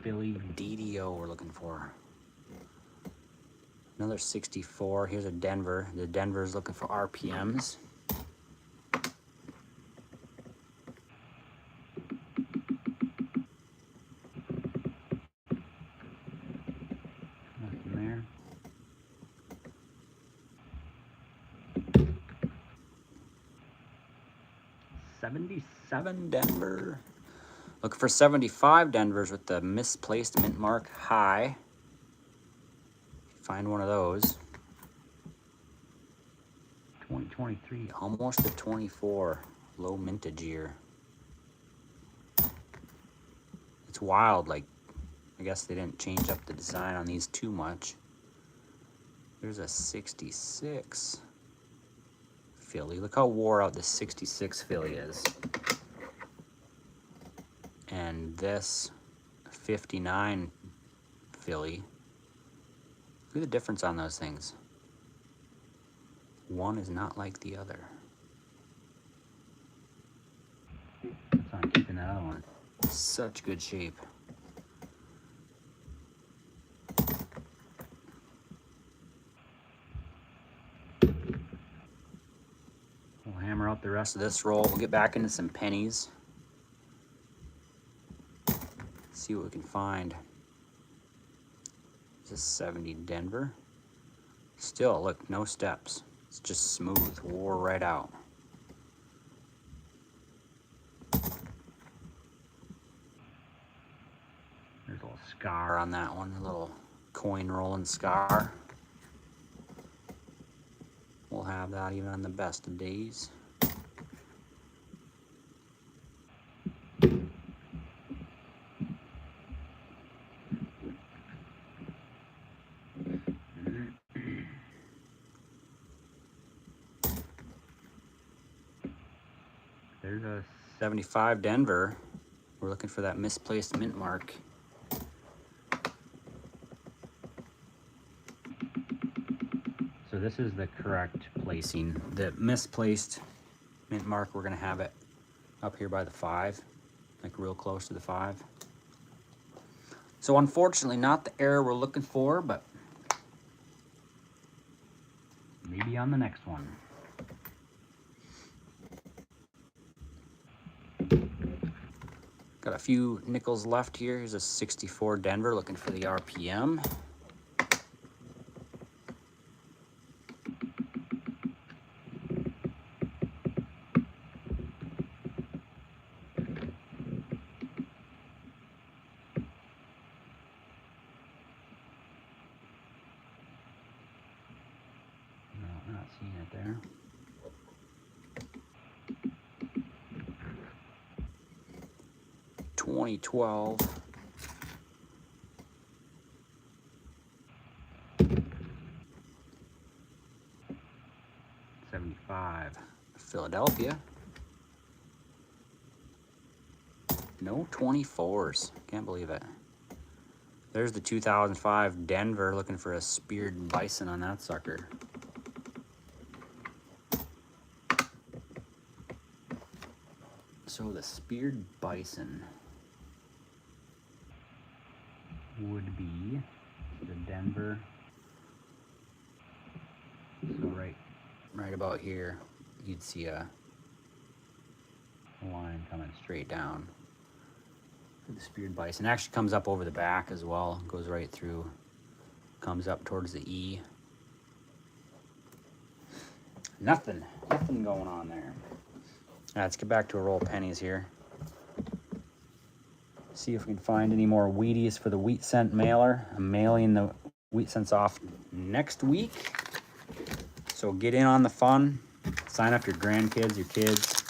Philly DDO we're looking for. Another 64. Here's a Denver. The Denver's looking for RPMs. Nothing there. $77 Denver. Looking for 75 Denvers with the misplaced mint mark high. Find one of those. 2023, almost a 24. Low mintage year. It's wild, like, I guess they didn't change up the design on these too much. There's a 66 Philly. Look how wore out this 66 Philly is. And this 59 Philly. Look at the difference on those things. One is not like the other. That's on keeping that other one. Such good shape. We'll hammer out the rest of this roll. We'll get back into some pennies. See what we can find. This is 70 Denver. Still, look, no steps. It's just smooth, wore right out. There's a little scar on that one, a little coin rolling scar. We'll have that even on the best of days. There's a 75 Denver. We're looking for that misplaced mint mark. So this is the correct placing. The misplaced mint mark, we're gonna have it up here by the 5, like real close to the 5. So unfortunately, not the error we're looking for, but maybe on the next one. Got a few nickels left here. Here's a 64 Denver, looking for the RPM. No, not seeing it there. $20.12. $75. Philadelphia. No 24s. Can't believe it. There's the 2005 Denver, looking for a speared bison on that sucker. So the speared bison would be the Denver. So right about here, you'd see a line coming straight down for the speared bison. It actually comes up over the back as well, goes right through, comes up towards the E. Nothing going on there. Let's get back to a roll of pennies here. See if we can find any more Wheaties for the wheat cent mailer. I'm mailing the wheat cents off next week. So get in on the fun. Sign up your grandkids, your kids.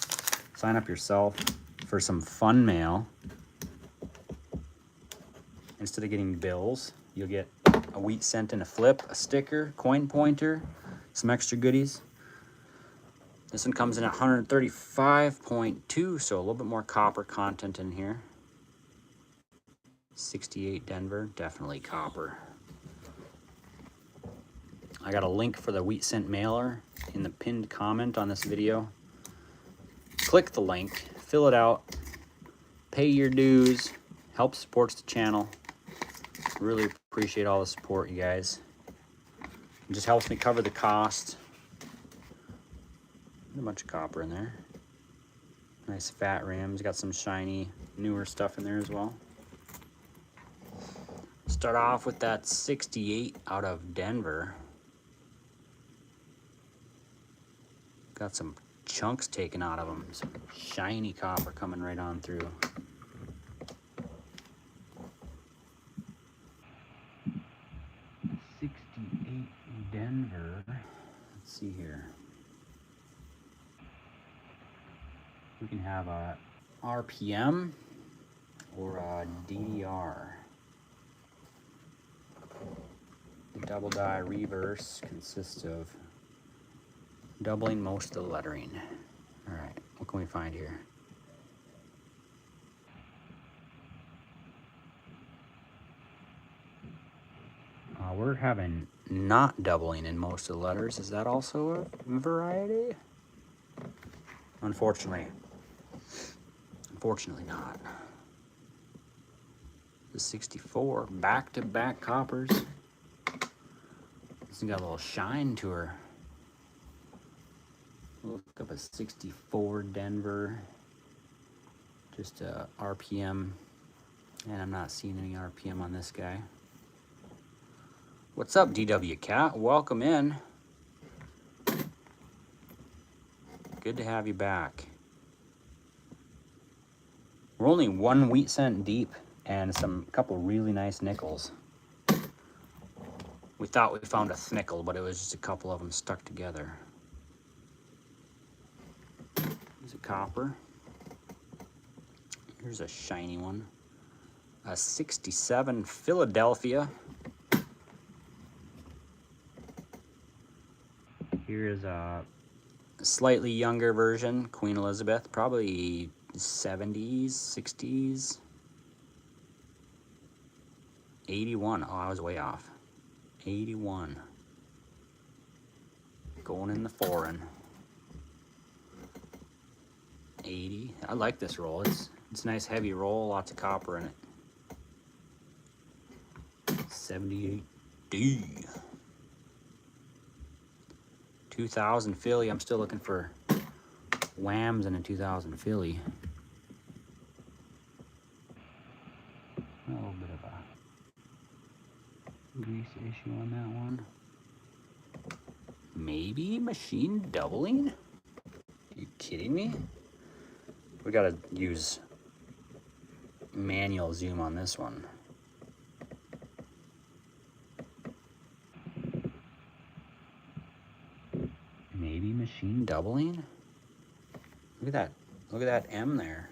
Sign up yourself for some fun mail. Instead of getting bills, you'll get a wheat cent and a flip, a sticker, coin pointer, some extra goodies. This one comes in at 135.2, so a little bit more copper content in here. 68 Denver, definitely copper. I got a link for the wheat cent mailer in the pinned comment on this video. Click the link, fill it out, pay your dues, help supports the channel. Really appreciate all the support, you guys. It just helps me cover the cost. A bunch of copper in there. Nice fat rims. Got some shiny, newer stuff in there as well. Start off with that 68 out of Denver. Got some chunks taken out of them. Some shiny copper coming right on through. Denver. Let's see here. We can have a RPM or a DDR. The double die reverse consists of doubling most of the lettering. All right, what can we find here? We're having not doubling in most of the letters. Is that also a variety? Unfortunately not. The 64 back-to-back coppers. This has got a little shine to her. Look up a 64 Denver. Just a RPM. And I'm not seeing any RPM on this guy. What's up, DW Cat? Welcome in. Good to have you back. We're only 1 wheat cent deep and couple really nice nickels. We thought we found a nickel, but it was just a couple of them stuck together. Here's a copper. Here's a shiny one. A 67 Philadelphia. Here is a slightly younger version, Queen Elizabeth, probably 70s, 60s. 81. Oh, I was way off. 81. Going in the foreign. 80. I like this roll. It's a nice heavy roll, lots of copper in it. 78D. 2000 Philly. I'm still looking for whams in a 2000 Philly. A little bit of a grease issue on that one. Maybe machine doubling? Are you kidding me? We gotta use manual zoom on this one. Maybe machine doubling? Look at that. Look at that M there.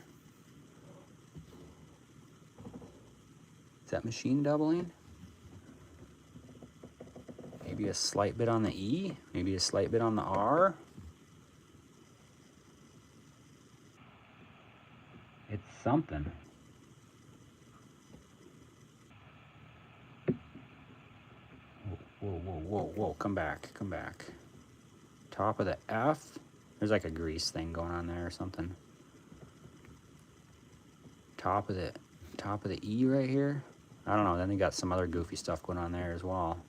Is that machine doubling? Maybe a slight bit on the E, maybe a slight bit on the R. It's something. Whoa, whoa, whoa, whoa, come back, come back. Top of the F. There's like a grease thing going on there or something. Top of the E right here. I don't know, then they got some other goofy stuff going on there as well.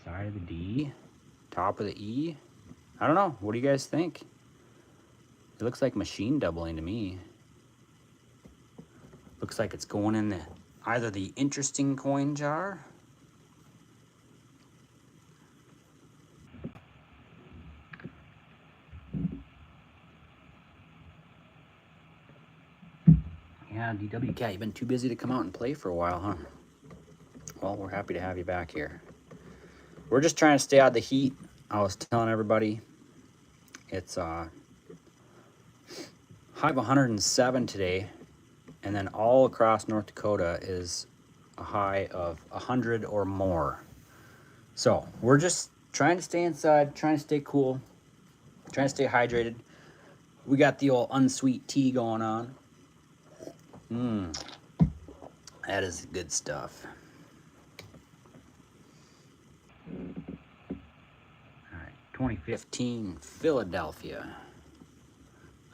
Side of the D, top of the E. I don't know, what do you guys think? It looks like machine doubling to me. Looks like it's going in either the interesting coin jar Yeah, DWK, you've been too busy to come out and play for a while, huh? Well, we're happy to have you back here. We're just trying to stay out of the heat. I was telling everybody it's high of 107 today, and then all across North Dakota is a high of 100 or more. So we're just trying to stay inside, trying to stay cool, trying to stay hydrated. We got the old unsweet tea going on. That is good stuff. All right, 2015 Philadelphia.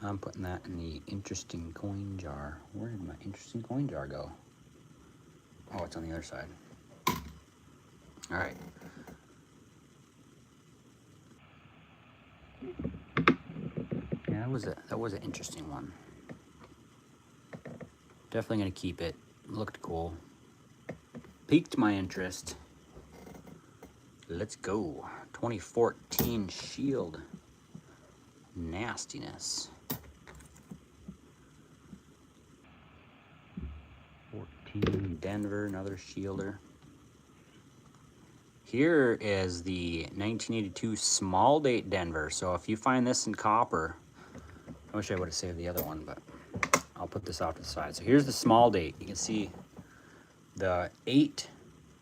I'm putting that in the interesting coin jar. Where did my interesting coin jar go? Oh, it's on the other side. All right. Yeah, that was an interesting one. Definitely gonna keep it. Looked cool. Piqued my interest. Let's go. 2014 Shield. Nastiness. 14 Denver, another Shielder. Here is the 1982 Small Date Denver. So if you find this in copper, I wish I would have saved the other one, but I'll put this off to the side. So here's the small date. You can see the 8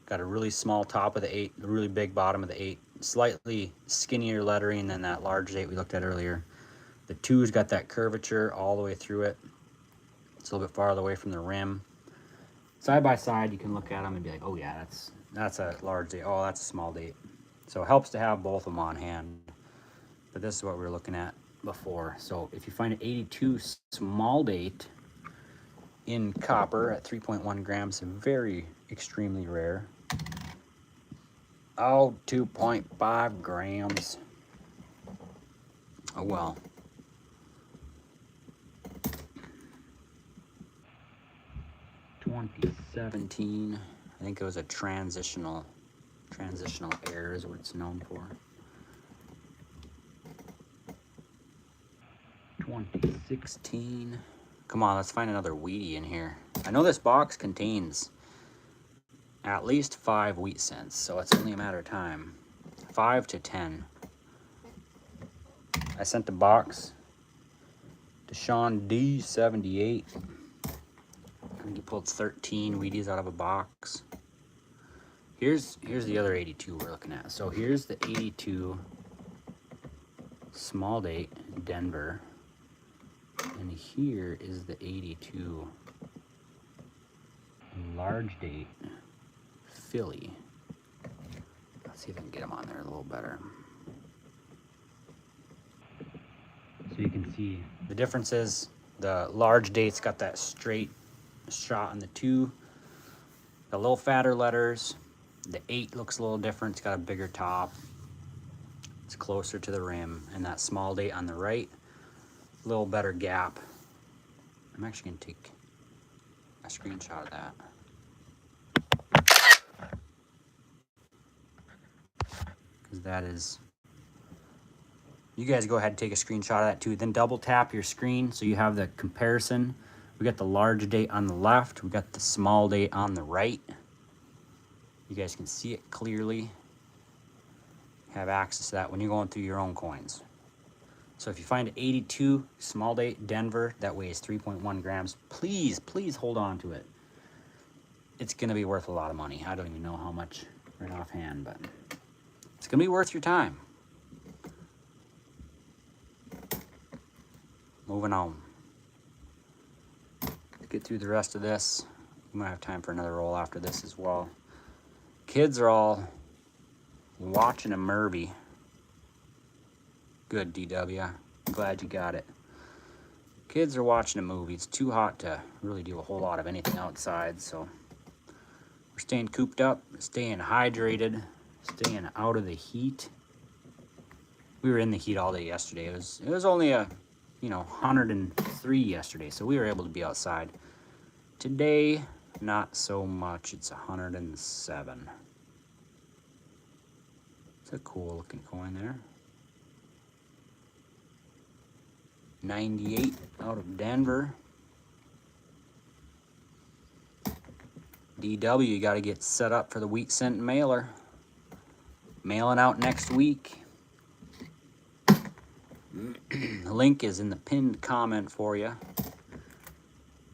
got a really small top of the 8, the really big bottom of the 8, slightly skinnier lettering than that large 8 we looked at earlier. The 2's got that curvature all the way through it. It's a little bit farther away from the rim. Side by side, you can look at them and be like, oh yeah, that's a large date. Oh, that's a small date. So it helps to have both of them on hand. But this is what we were looking at before. So if you find an 82 small date in copper at 3.1 grams, very extremely rare. Oh, 2.5 grams. Oh well. (2017). I think it was a transitional error is what it's known for. 2016. Come on, let's find another wheatie in here. I know this box contains at least 5 wheat cents, so it's only a matter of time. 5 to 10. I sent the box to Sean D78. I think he pulled 13 Wheaties out of a box. Here's the other 82 we're looking at. So here's the 82 small date Denver, and here is the 82 large date Philly. Let's see if I can get them on there a little better. So you can see the difference is the large date's got that straight shot on the 2, a little fatter letters. The 8 looks a little different. It's got a bigger top. It's closer to the rim. And that small date on the right, a little better gap. I'm actually going to take a screenshot of that. Because that is... You guys go ahead and take a screenshot of that too. Then double tap your screen so you have the comparison. We got the large date on the left. We got the small date on the right. You guys can see it clearly. Have access to that when you're going through your own coins. So if you find an 82 small date Denver that weighs 3.1 grams, please hold on to it. It's gonna be worth a lot of money. I don't even know how much right offhand, but it's gonna be worth your time. Moving on. Let's get through the rest of this. We might have time for another roll after this as well. Kids are all watching a Murphy. Good, DW. I'm glad you got it. Kids are watching a movie. It's too hot to really do a whole lot of anything outside, so we're staying cooped up, staying hydrated, staying out of the heat. We were in the heat all day yesterday. It was only a 103 yesterday, so we were able to be outside. Today, not so much. It's 107. It's a cool looking coin there. 98 out of Denver. DW, you got to get set up for the wheat cent mailer. Mailing out next week. The link is in the pinned comment for you.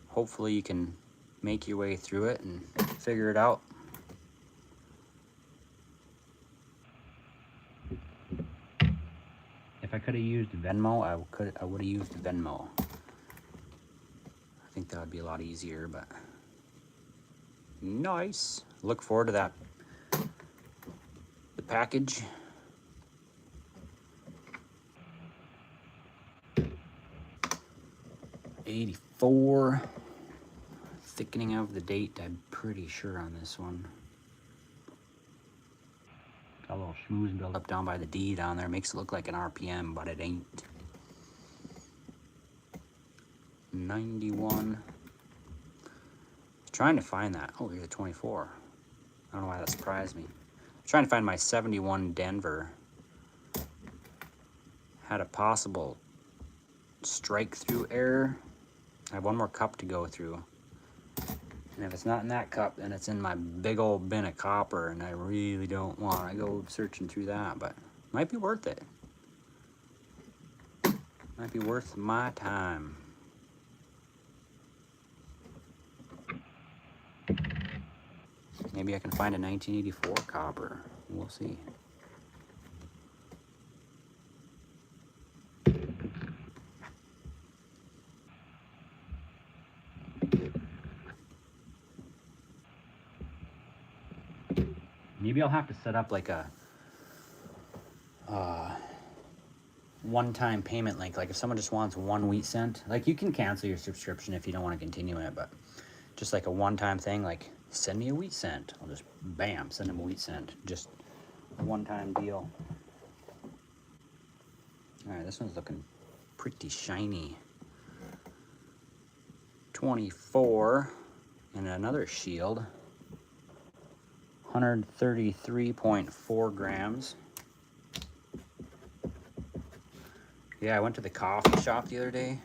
Hopefully you can make your way through it and figure it out. If I could have used Venmo, I would have used Venmo. I think that would be a lot easier, but nice. Look forward to that. The package. '84. Thickening of the date, I'm pretty sure on this one. Got a little schmooze built up down by the D down there. Makes it look like an RPM, but it ain't. 91. Trying to find that. Oh, here's a 24. I don't know why that surprised me. Trying to find my 71 Denver. Had a possible strike through error. I have one more cup to go through. And if it's not in that cup, then it's in my big old bin of copper, and I really don't want to go searching through that, but might be worth it. Might be worth my time. Maybe I can find a 1984 copper. We'll see. Maybe I'll have to set up like a one-time payment link. Like if someone just wants 1 wheat cent, like you can cancel your subscription if you don't want to continue it, but just like a one-time thing, like send me a wheat cent. I'll just bam, send them a wheat cent. Just a one-time deal. All right, this one's looking pretty shiny. 24 and another shield. 133.4 grams. Yeah, I went to the coffee shop the other day.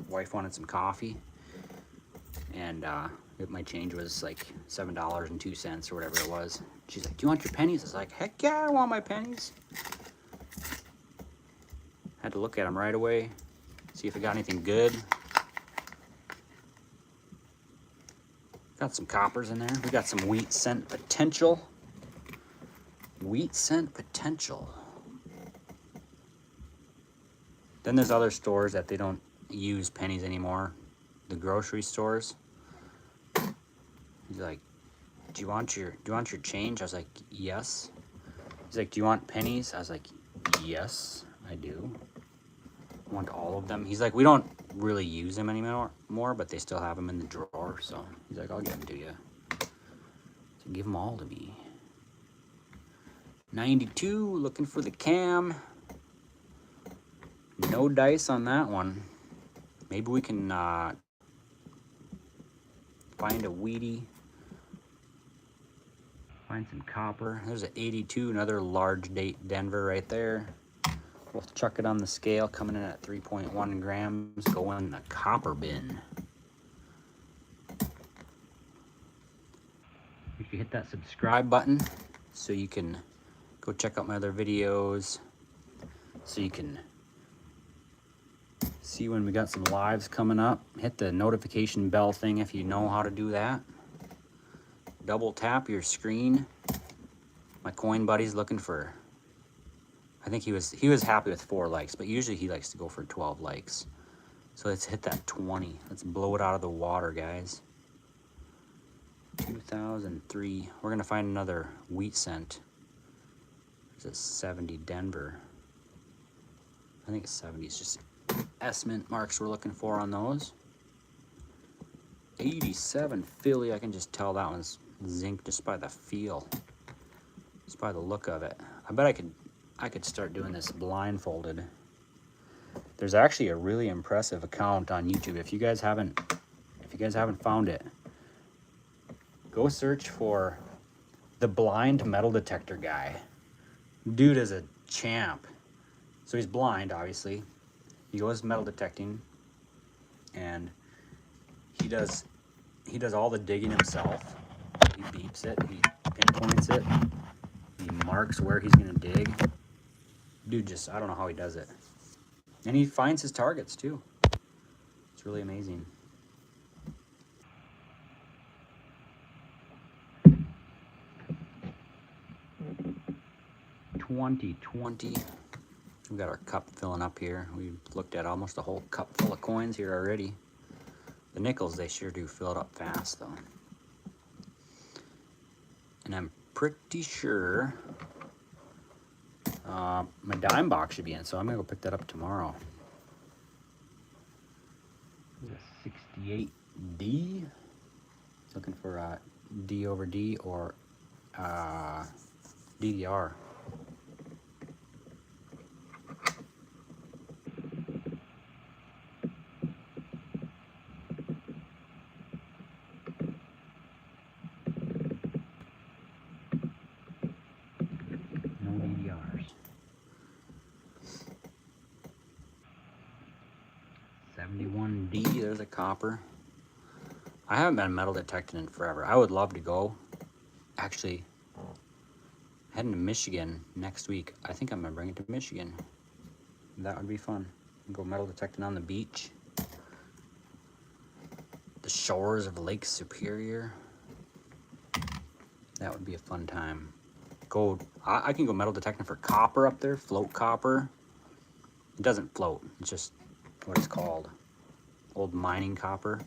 Wife wanted some coffee, and my change was like $7.02 or whatever it was. She's like, "Do you want your pennies?" I was like, "Heck yeah, I want my pennies." Had to look at them right away, see if I got anything good. Got some coppers in there. We got some wheat cent potential. Wheat cent potential. Then there's other stores that they don't use pennies anymore. The grocery stores. He's like, do you want your change? I was like, yes. He's like, do you want pennies? I was like, yes, I do. I want all of them. He's like, we don't really use them anymore, but they still have them in the drawer. So he's like, I'll give them to you. So give them all to me. 92, looking for the cam. No dice on that one. Maybe we can find a Wheatie. Find some copper. There's an 82, another large date Denver right there. We'll chuck it on the scale, coming in at 3.1 grams. Go in the copper bin. If you hit that subscribe button, so you can go check out my other videos, so you can see when we got some lives coming up. Hit the notification bell thing if you know how to do that. Double tap your screen. My coin buddy's looking for, I think he was happy with 4 likes, but usually he likes to go for 12 likes. So let's hit that 20. Let's blow it out of the water, guys. 2003. We're gonna find another wheat cent. There's a 70 Denver. I think it's 70. It's just S-mint marks we're looking for on those. 87 Philly. I can just tell that one's zinc just by the feel, just by the look of it. I bet I could start doing this blindfolded. There's actually a really impressive account on YouTube. If you guys haven't found it, go search for the blind metal detector guy. Dude is a champ. So he's blind, obviously. He goes metal detecting, and he does all the digging himself. He beeps it, he pinpoints it, he marks where he's gonna dig. Dude, just, I don't know how he does it. And he finds his targets too. It's really amazing. $20.20. We got our cup filling up here. We looked at almost a whole cup full of coins here already. The nickels, they sure do fill it up fast though. And I'm pretty sure my dime box should be in, so I'm gonna go pick that up tomorrow. There's a 68D. Looking for a D over D or DDR. No DDRs. 71D, there's a copper. I haven't been metal detecting in forever. I would love to go. Actually, heading to Michigan next week. I think I'm gonna bring it to Michigan. That would be fun. Go metal detecting on the beach. The shores of Lake Superior. That would be a fun time. I can go metal detecting for copper up there, float copper. It doesn't float, it's just what it's called. Old mining copper.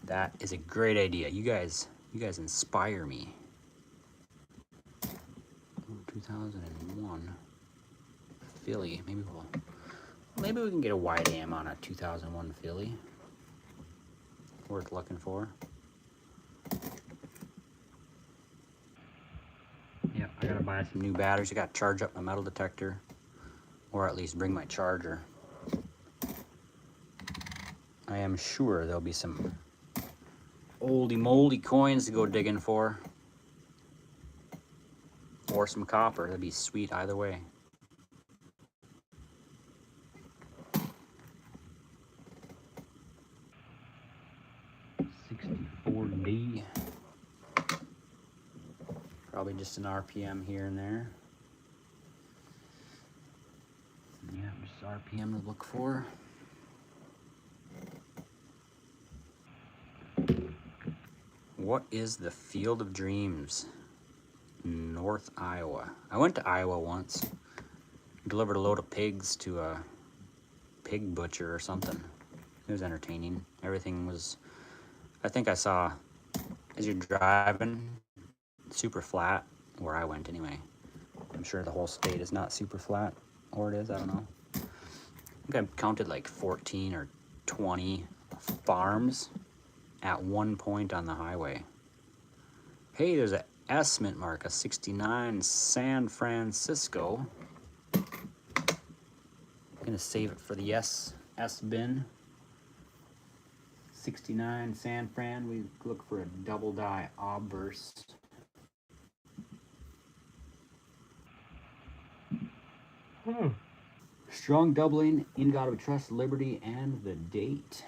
That is a great idea. You guys inspire me. 2001 Philly. Maybe we can get a wide AM on a 2001 Philly. Worth looking for. I gotta buy some new batteries. I gotta charge up my metal detector, or at least bring my charger. I am sure there'll be some oldie moldy coins to go digging for. Or some copper. That'd be sweet either way. $64D. Probably just an RPM here and there. Yeah, just RPM to look for. What is the Field of Dreams? North Iowa. I went to Iowa once. Delivered a load of pigs to a pig butcher or something. It was entertaining. Everything was, I think I saw, as you're driving, super flat, where I went anyway. I'm sure the whole state is not super flat, or it is, I don't know. I think I counted like 14 or 20 farms at one point on the highway. Hey, there's a S mint mark, a 69 San Francisco. Gonna save it for the S bin. 69 San Fran. We look for a double die obverse. Strong doubling, in God we trust, liberty, and the date.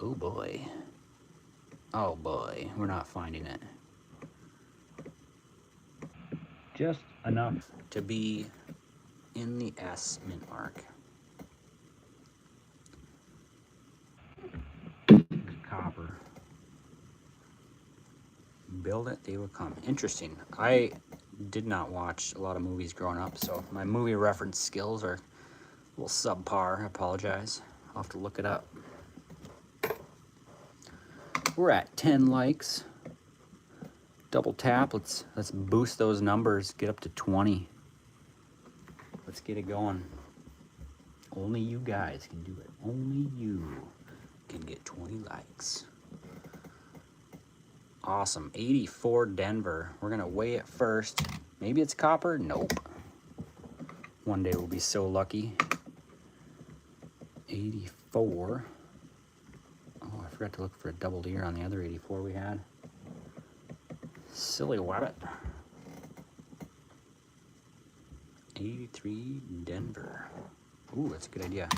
Oh boy. Oh boy, we're not finding it. Just enough to be in the S mint mark. Copper. Build it, they will come. Interesting. I did not watch a lot of movies growing up, so my movie reference skills are a little subpar. I apologize. I'll have to look it up. We're at 10 likes. Double tap. Let's boost those numbers. Get up to 20. Let's get it going. Only you guys can do it. Only you can get 20 likes. Awesome. 84 Denver. We're gonna weigh it first. Maybe it's copper? Nope. One day we'll be so lucky. 84. Oh, I forgot to look for a double ear on the other 84 we had. Silly wabbit. 83 Denver. Ooh, that's a good idea.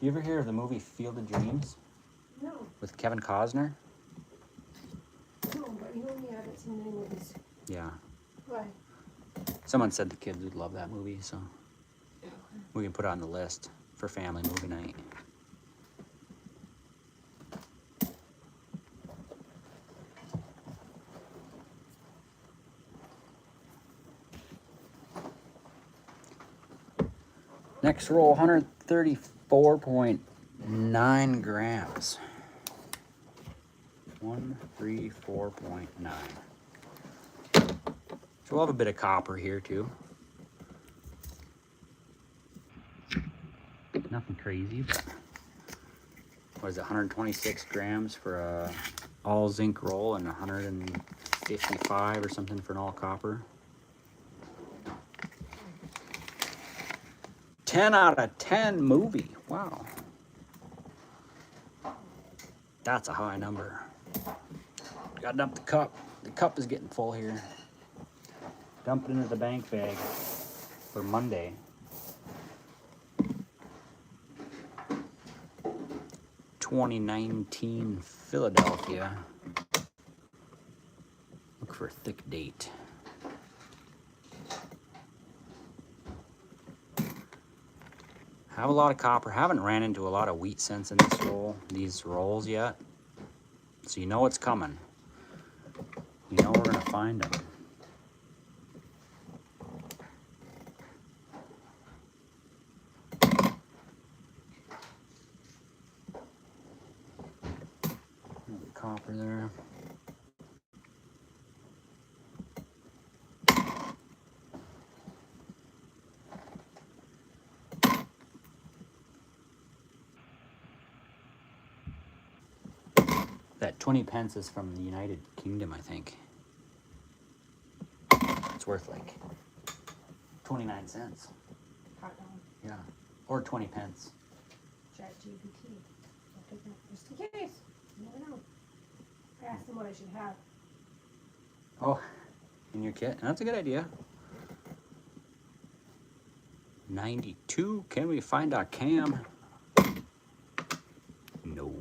You ever hear of the movie Field of Dreams? No, With Kevin Costner? no, but you only have it so many movies. Yeah. Why? Someone said the kids would love that movie, so we can put it on the list for family movie night. Next roll, 134.9 grams. 134.9. So we'll have a bit of copper here too. Nothing crazy, but what is it, 126 grams for a all zinc roll and 155 or something for an all copper. 10 out of 10 movie. Wow. That's a high number. Gotta dump the cup. The cup is getting full here. Dump it into the bank bag for Monday. (2019) Philadelphia. Look for a thick date. Have a lot of copper. Haven't ran into a lot of wheat cents in these rolls yet. So you know it's coming. You know we're gonna find them. Copper there. That 20 pence is from the United Kingdom, I think. It's worth like 29 cents. Hot dog. Yeah. Or 20 pence. Chat GPT. I'll take that just in case. You never know. I asked them what I should have. Oh, in your kit? That's a good idea. 92. Can we find our cam? No.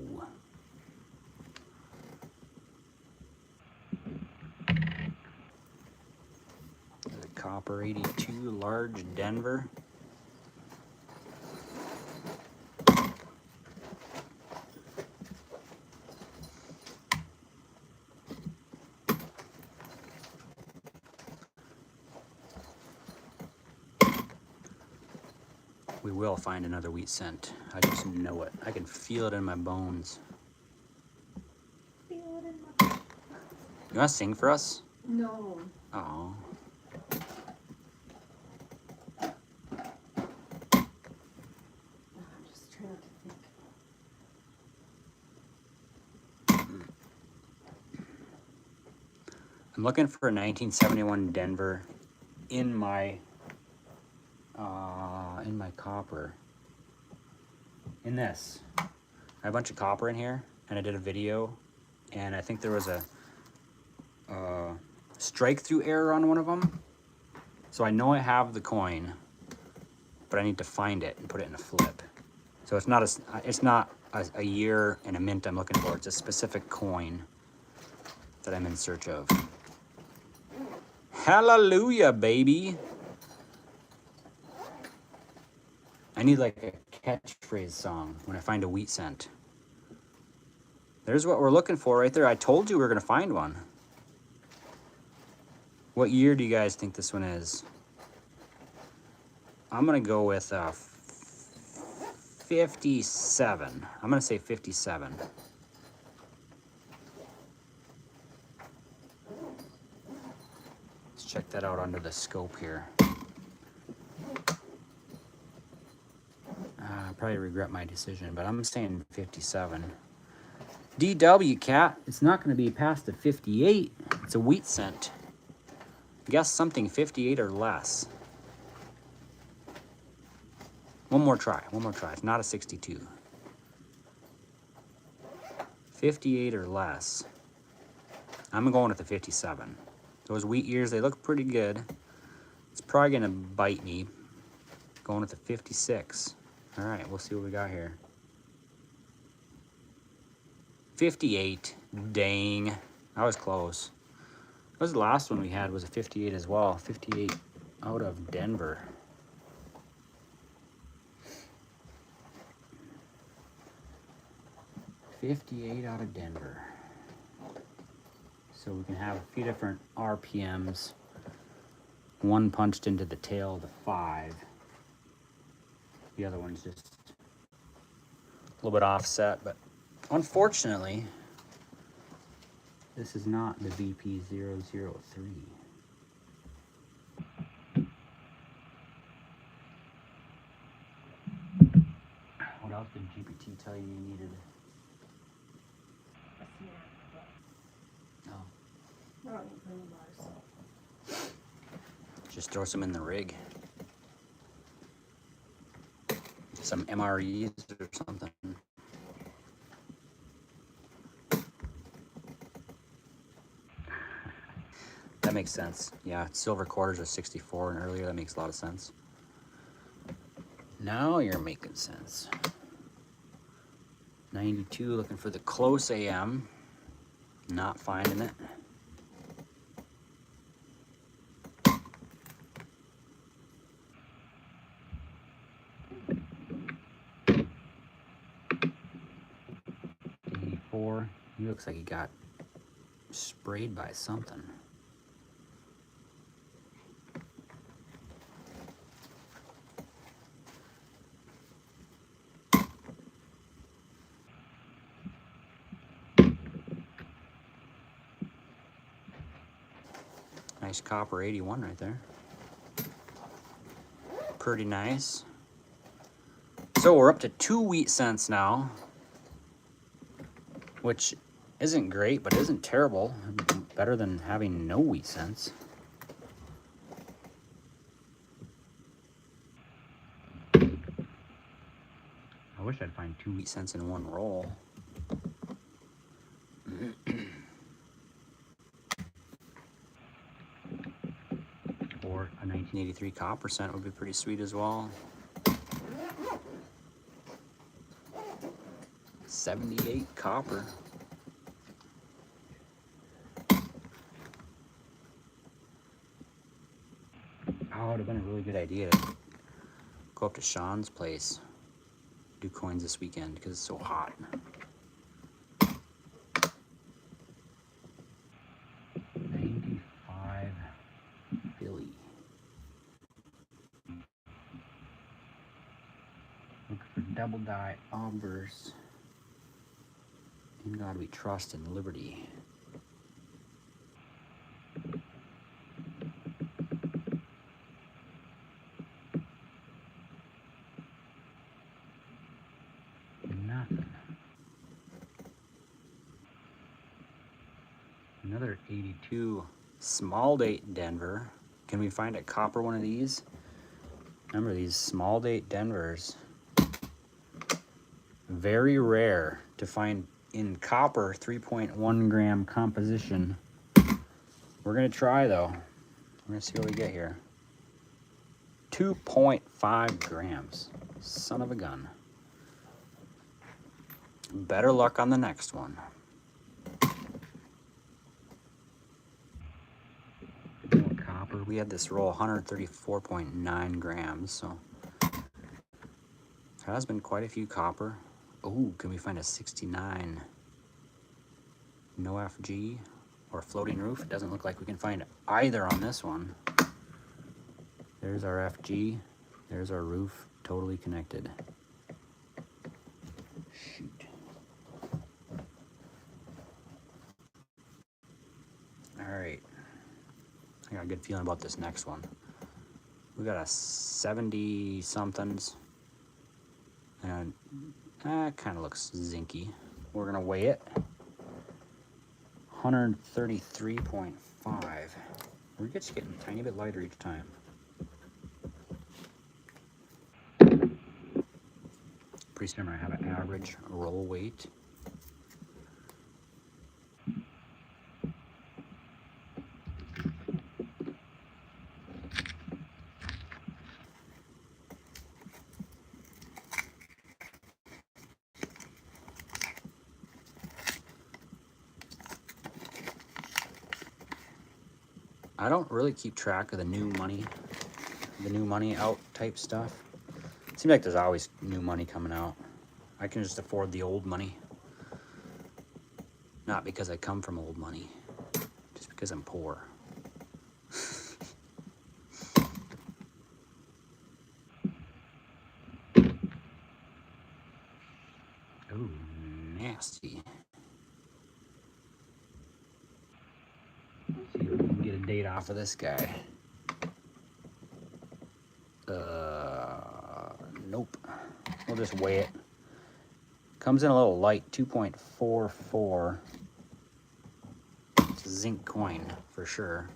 There's a copper 82 large Denver. We will find another wheat cent. I just know it. I can feel it in my bones. Feel it in my... You want to sing for us? No. Oh. I'm just trying not to think. I'm looking for a 1971 Denver in my copper. In this. I have a bunch of copper in here, and I did a video, and I think there was a strike through error on one of them. So I know I have the coin, but I need to find it and put it in a flip. So it's not a year and a mint I'm looking for. It's a specific coin that I'm in search of. Hallelujah, baby. I need like a catchphrase song when I find a wheat cent. There's what we're looking for right there. I told you we were going to find one. What year do you guys think this one is? I'm going to go with 57. I'm going to say 57. Let's check that out under the scope here. I probably regret my decision, but I'm saying 57. DW, cat. It's not going to be past the 58. It's a wheat cent. Guess something 58 or less. One more try. It's not a 62. 58 or less. I'm going with the 57. Those wheat years, they look pretty good. It's probably going to bite me. Going with the 56. All right, we'll see what we got here. 58. Dang. I was close. That was the last one we had, was a 58 as well. 58 out of Denver. $58 out of Denver. So we can have a few different RPMs. One punched into the tail of the 5. The other one's just a little bit offset, but unfortunately, this is not the VP003. What else did GPT tell you you needed? A snack, but Oh, I don't eat green bars, so. just throw some in the rig. Some MREs or something. That makes sense. Yeah, silver quarters are 64 and earlier. That makes a lot of sense. Now you're making sense. 92, looking for the close AM. Not finding it. He looks like he got sprayed by something. Nice copper 81 right there. Pretty nice. So we're up to 2 wheat cents now, which isn't great, but isn't terrible. Better than having no wheat cents. I wish I'd find 2 wheat cents in one roll. Or a 1983 copper cent would be pretty sweet as well. 78 copper. Oh, it would have been a really good idea to go up to Sean's place, do coins this weekend because it's so hot. 95 Philly. Look for double die obverse. In God we trust and liberty. Nothing. Another 82 small date Denver. Can we find a copper one of these? Remember these small date Denvers. Very rare to find in copper 3.1 gram composition. We're gonna try though. We're gonna see what we get here. 2.5 grams. Son of a gun. Better luck on the next one. More copper. We had this roll 134.9 grams, so has been quite a few copper. Oh, can we find a 69 no FG or floating roof? It doesn't look like we can find either on this one. There's our FG. There's our roof, totally connected. Shoot. All right. I got a good feeling about this next one. We got a 70 somethings. And that kind of looks zinky. We're gonna weigh it. 133.5. We're just getting a tiny bit lighter each time. Pretty soon I have an average roll weight. I don't really keep track of the new money out type stuff. It seems like there's always new money coming out. I can just afford the old money. Not because I come from old money, just because I'm poor. Ooh, nasty. See if we can get a date off of this guy. Nope. We'll just weigh it. Comes in a little light, 2.44. It's a zinc coin for sure.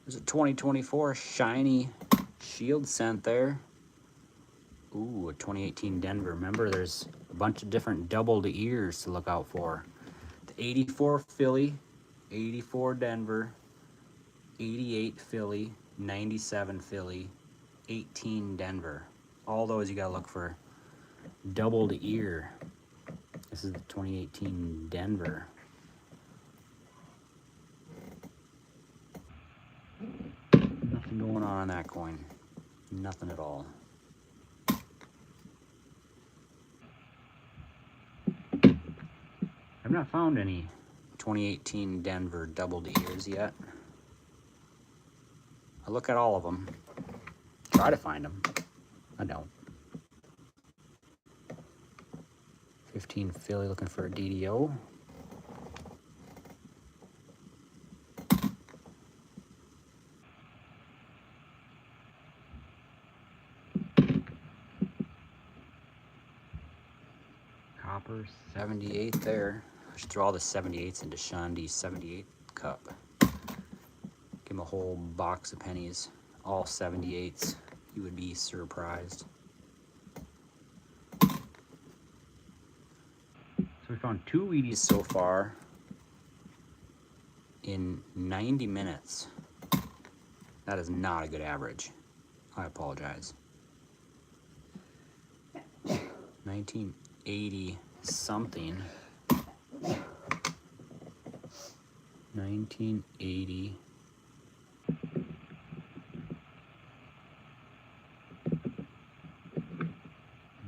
There's a 2024 shiny shield cent there. Ooh, a 2018 Denver. Remember, there's a bunch of different doubled ears to look out for. The 84 Philly, 84 Denver, 88 Philly, 97 Philly, 18 Denver. All those you gotta look for doubled ear. This is the 2018 Denver. Nothing going on that coin. Nothing at all. I've not found any 2018 Denver doubled ears yet. I look at all of them. Try to find them. I don't. 15 Philly looking for a DDO. Copper. copper 78 there. I should throw all the 78s into Shandy's 78 cup. Give him a whole box of pennies, all 78s. He would be surprised. So we found 2 Wheaties so far in 90 minutes. That is not a good average. I apologize. 1980 something. 1980.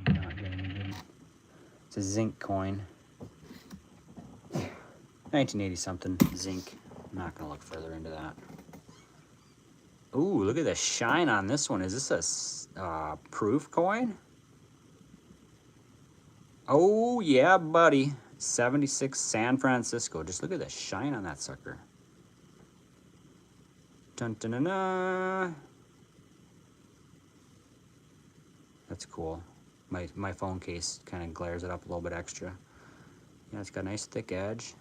Not getting good. It's a zinc coin. 1980 something zinc. I'm not gonna look further into that. Ooh, look at the shine on this one. Is this a proof coin? Oh yeah, buddy. 76 San Francisco. Just look at the shine on that sucker. Dun dun dun dun. That's cool. My phone case kind of glares it up a little bit extra. Yeah, it's got a nice thick edge.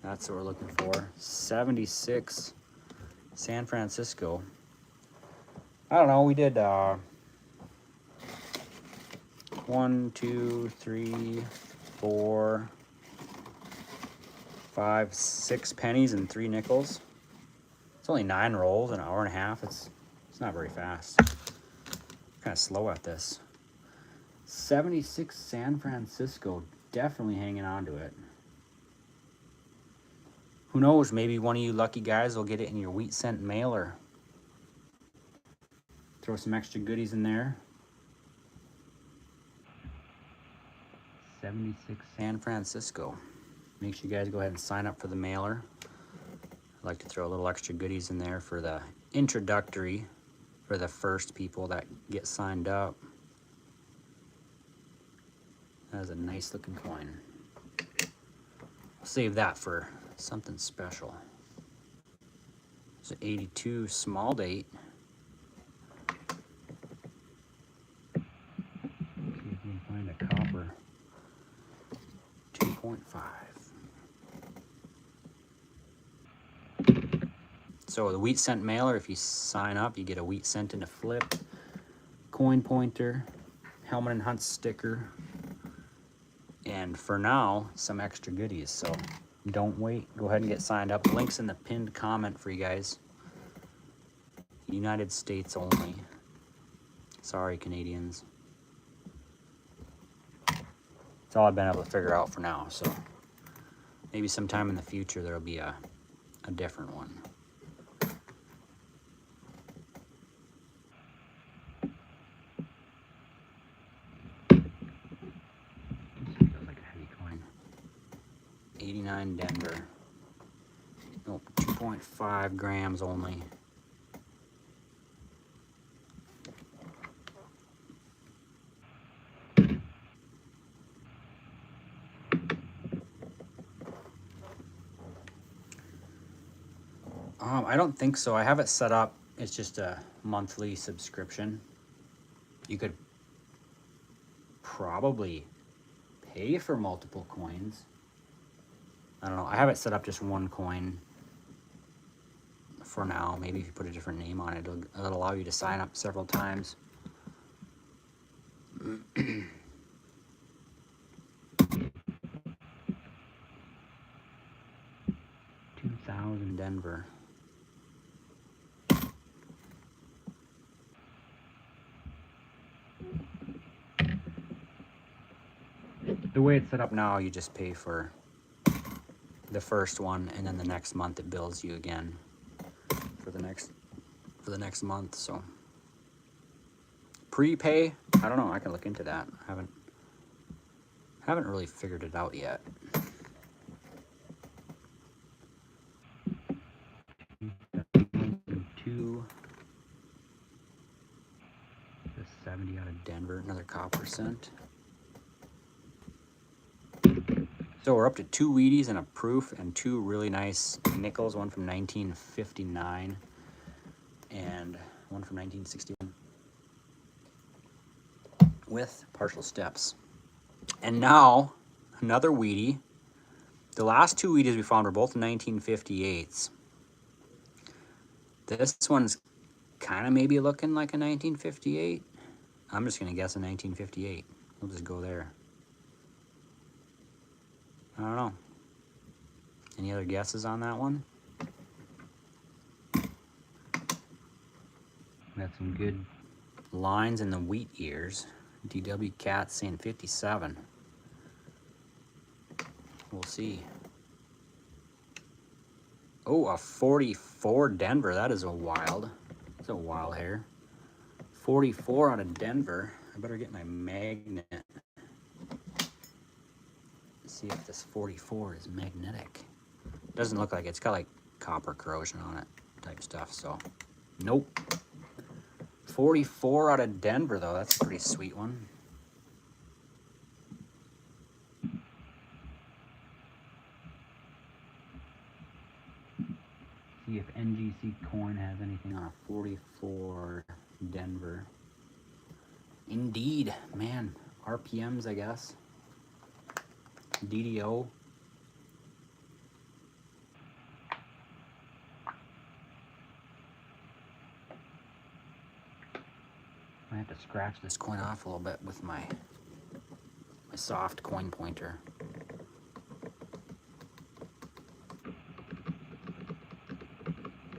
That's what we're looking for. 76 San Francisco. I don't know, we did 1, 2, 3, 4, 5, 6 pennies and 3 nickels. It's only 9 rolls, an hour and a half. It's not very fast. Kind of slow at this. 76 San Francisco, definitely hanging on to it. Who knows, maybe one of you lucky guys will get it in your wheat cent mailer. Throw some extra goodies in there. 76 San Francisco. Make sure you guys go ahead and sign up for the mailer. I'd like to throw a little extra goodies in there for the introductory, for the first people that get signed up. That is a nice looking coin. I'll save that for something special. It's an 82 small date. See if we can find a copper 2.5. So the wheat cent mailer, if you sign up, you get a wheat cent in a flip, coin pointer, Helmet and Hunt sticker, and for now, some extra goodies. So don't wait. Go ahead and get signed up. Links in the pinned comment for you guys. United States only. Sorry, Canadians. That's all I've been able to figure out for now. So maybe sometime in the future there'll be a different one. Feels like a heavy coin. 89 Denver. Nope, 2.5 grams only. I don't think so. I have it set up. It's just a monthly subscription. You could probably pay for multiple coins. I don't know. I have it set up just one coin for now. Maybe if you put a different name on it, it'll allow you to sign up several times. 2000 Denver. The way it's set up now, you just pay for the first one, and then the next month it bills you again for the next month. So prepay, I don't know. I can look into that. I haven't really figured it out yet. The 70 out of Denver, another copper cent. So we're up to 2 Wheaties and a proof and 2 really nice nickels, one from 1959 and one from 1961. with partial steps. And now, another Wheatie. The last two Wheaties we found were both 1958s. This one's kind of maybe looking like a 1958. I'm just going to guess a 1958. We'll just go there. I don't know. Any other guesses on that one? Got some good lines in the wheat ears. DW Cat saying 57. We'll see. Oh, a 44 Denver. That is a wild. That's a wild hair. 44 out of Denver. I better get my magnet. See if this 44 is magnetic. Doesn't look like it. It's got like copper corrosion on it type stuff, so nope. 44 out of Denver though. That's a pretty sweet one. See if NGC Coin has anything on a 44 Denver. Indeed, man. RPMs, I guess. DDO. I have to scratch this coin off a little bit with my soft coin pointer.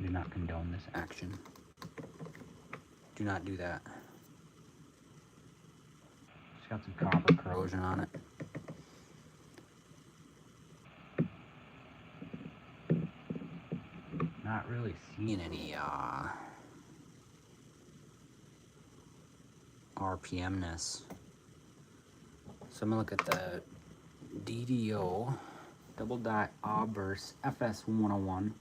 Do not condone this action. Do not do that. It's got some copper corrosion on it. Not really seeing any RPM-ness. So I'm gonna look at the DDO, double die obverse, FS101,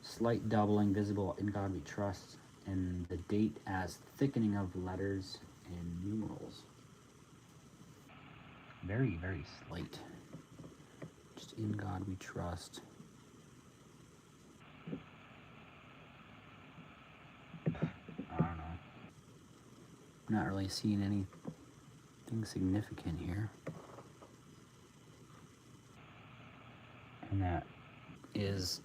slight doubling, visible in God we trust, and the date as thickening of letters and numerals. Very, very slight. Just in God we trust. I don't know. Not really seeing anything significant here. And that is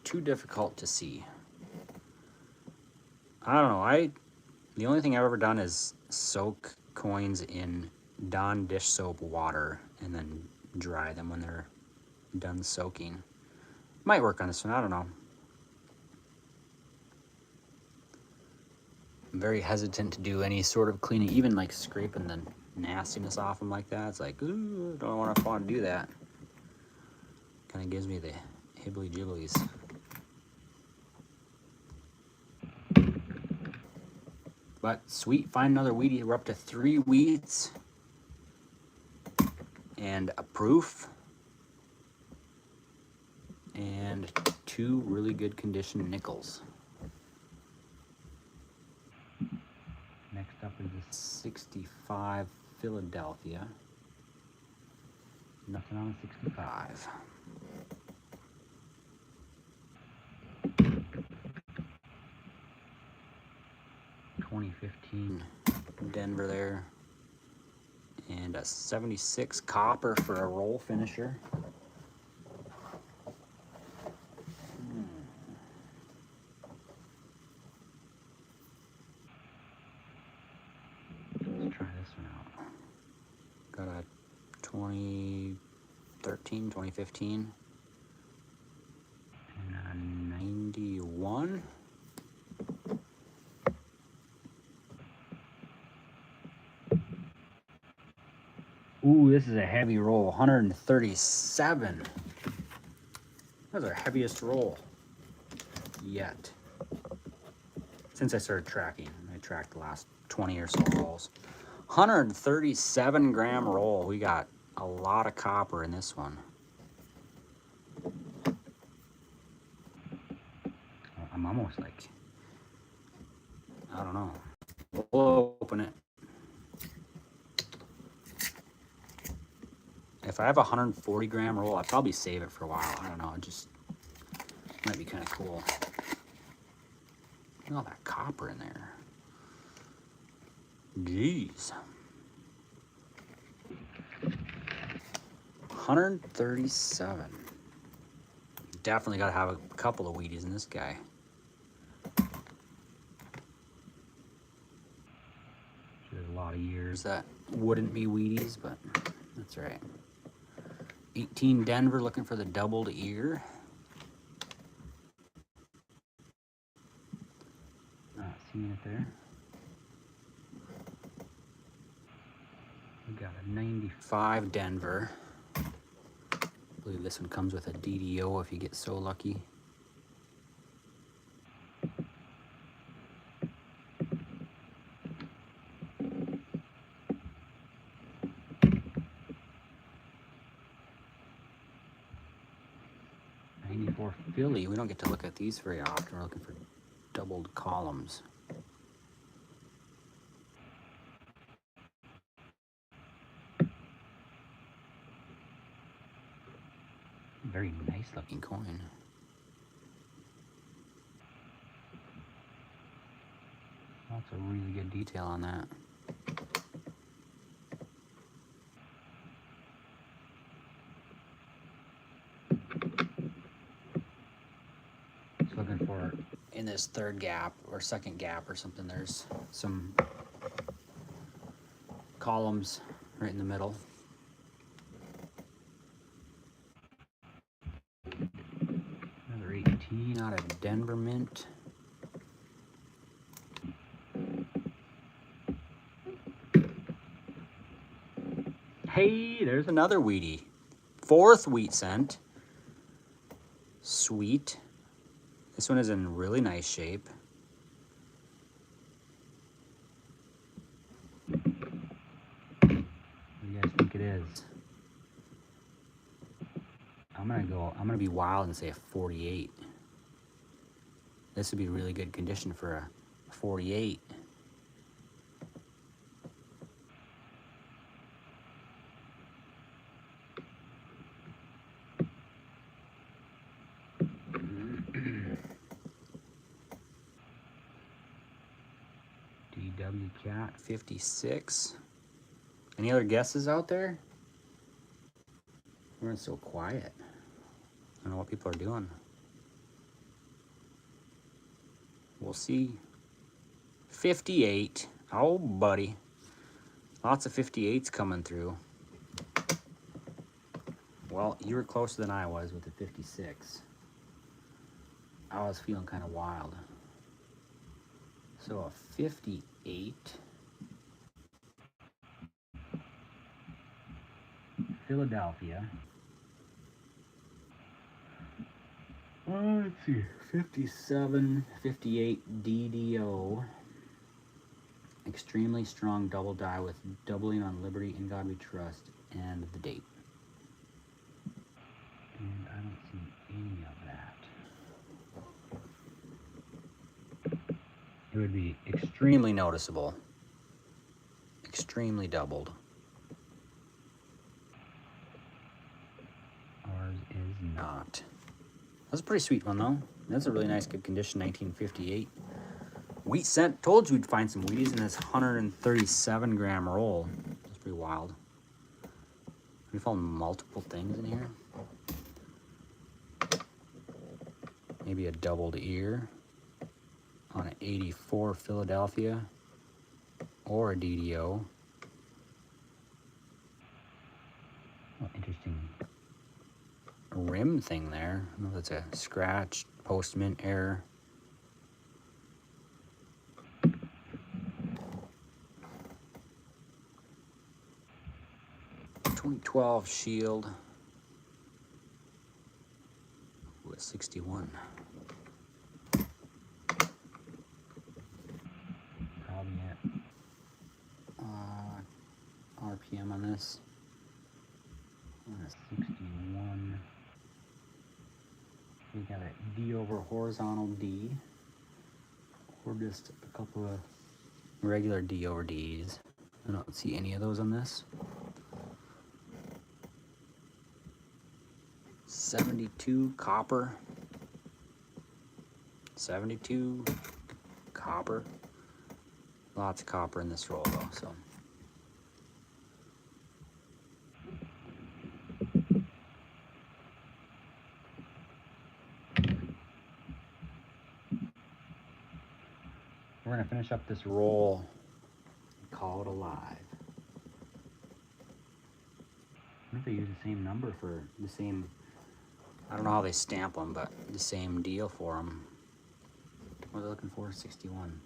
too difficult to see. I don't know. The only thing I've ever done is soak coins in Dawn dish soap water and then dry them when they're done soaking. Might work on this one. I don't know. I'm very hesitant to do any sort of cleaning, even like scraping the nastiness off them like that. It's like, ooh, don't want to do that. Kind of gives me the hibbly jibblies. But sweet, find another Wheatie. We're up to 3 wheats and a proof and 2 really good condition nickels. Next up is the 65 Philadelphia. Nothing on the 65. $20.15 Denver there. And a 76 copper for a roll finisher. Let's try this one out. Got a 2013, 2015. And a 91. Ooh, this is a heavy roll, 137. That's our heaviest roll yet. Since I started tracking, I tracked the last 20 or so rolls. 137 gram roll. We got a lot of copper in this one. I'm almost like, I don't know. We'll open it. If I have a 140 gram roll, I'd probably save it for a while. I don't know, it just might be kind of cool. Look at all that copper in there. Jeez. 137. Definitely got to have a couple of Wheaties in this guy. There's a lot of years that wouldn't be Wheaties, but that's right. 18 Denver, looking for the doubled ear. Not seeing it there. We got a 95 Denver. I believe this one comes with a DDO if you get so lucky. '94 Philly. We don't get to look at these very often. We're looking for doubled columns. Very nice looking coin. Lots of really good detail on that. Just looking for in this third gap or second gap or something, there's some columns right in the middle. Another 18 out of Denver Mint. Hey, there's another Wheatie. 4th wheat cent. Sweet. This one is in really nice shape. What do you guys think it is? I'm gonna be wild and say a 48. This would be really good condition for a 48. DW Cat 56. Any other guesses out there? We're so quiet. I don't know what people are doing. We'll see. 58. Oh, buddy. Lots of 58s coming through. Well, you were closer than I was with the 56. I was feeling kind of wild. So a 58. Philadelphia. Let's see. 57, 58 DDO. Extremely strong double die with doubling on Liberty, In God We Trust, and the date. And I don't see any of that. It would be extremely noticeable. Extremely doubled. Ours is not. That's a pretty sweet one though. That's a really nice, good condition, 1958. Wheat cent. Told you we'd find some Wheaties in this 137 gram roll. That's pretty wild. We found multiple things in here. Maybe a doubled ear on an 84 Philadelphia or a DDO. Oh, interesting rim thing there. I don't know if that's a scratch, post mint error. .2012 Shield with 61. Probably at RPM on this. On a 61. We got a D over horizontal D, or just a couple of regular D over Ds. I don't see any of those on this. 72 copper. 72 copper. Lots of copper in this roll though, so. we're gonna finish up this roll and call it alive. I wonder if they use the same number for the same, I don't know how they stamp them, but the same deal for them. What are they looking for? 61.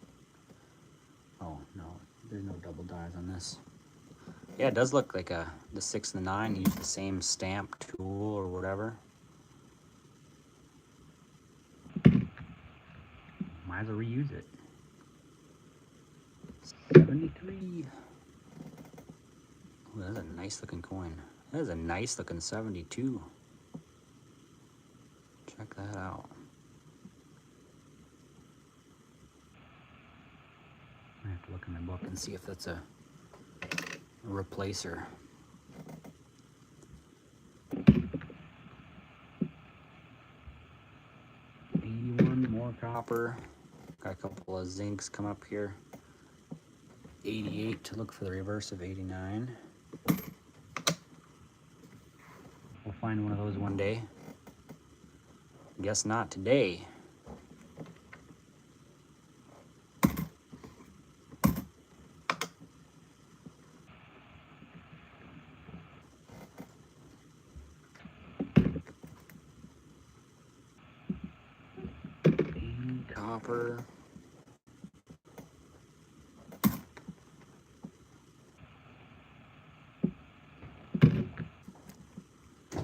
Oh, no, there's no double dies on this. Yeah, it does look like the 6 and the 9 use the same stamp tool or whatever. Might as well reuse it. 73. Oh, that's a nice looking coin. That is a nice looking 72. Check that out. I have to look in my book and see if that's a replacer. 81 more copper. Got a couple of zincs come up here. 88 to look for the reverse of 89. We'll find one of those one day. Guess not today. Copper.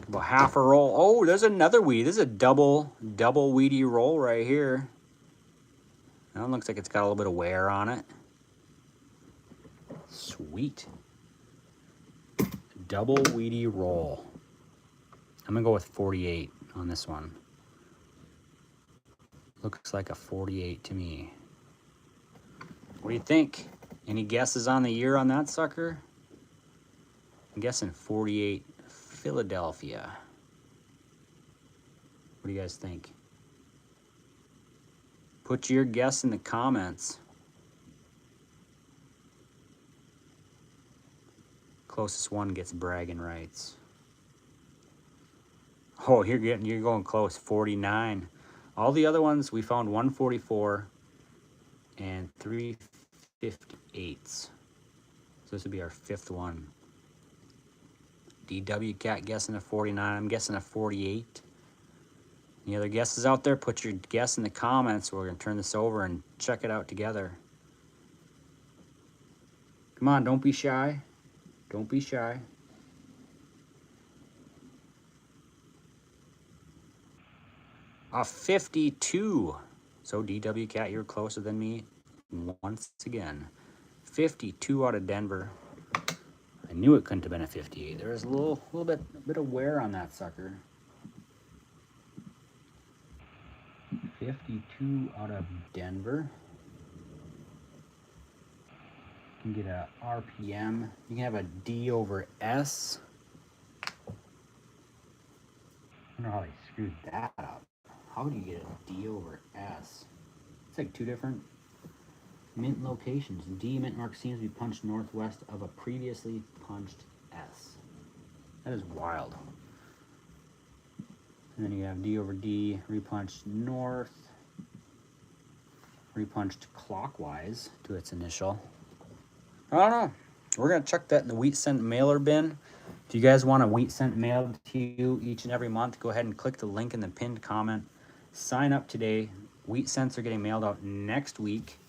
About half a roll. Oh, there's another weed. This is a double weedy roll right here. That one looks like it's got a little bit of wear on it. Sweet. Double weedy roll. I'm gonna go with 48 on this one. Looks like a 48 to me. What do you think? Any guesses on the year on that sucker? I'm guessing 48 Philadelphia. What do you guys think? Put your guess in the comments. Closest one gets bragging rights. Oh, you're going close. 49. All the other ones we found 144 and 358s. So this would be our fifth one. DW Cat guessing a 49. I'm guessing a 48. Any other guesses out there? Put your guess in the comments. We're going to turn this over and check it out together. Come on, don't be shy. Don't be shy. A 52. So DW Cat, you're closer than me once again. 52 out of Denver. I knew it couldn't have been a 58. There was a little bit of wear on that sucker. 52 out of Denver. You can get a RPM. You can have a D over S. I don't know how they screwed that up. How do you get a D over S? It's like two different mint locations. D mint mark seems to be punched northwest of a previously punched S. That is wild. And then you have D over D, repunched north, repunched clockwise to its initial. I don't know. We're going to chuck that in the wheat cent mailer bin. If you guys want a wheat cent mailed to you each and every month, go ahead and click the link in the pinned comment. Sign up today. Wheat cents are getting mailed out next week.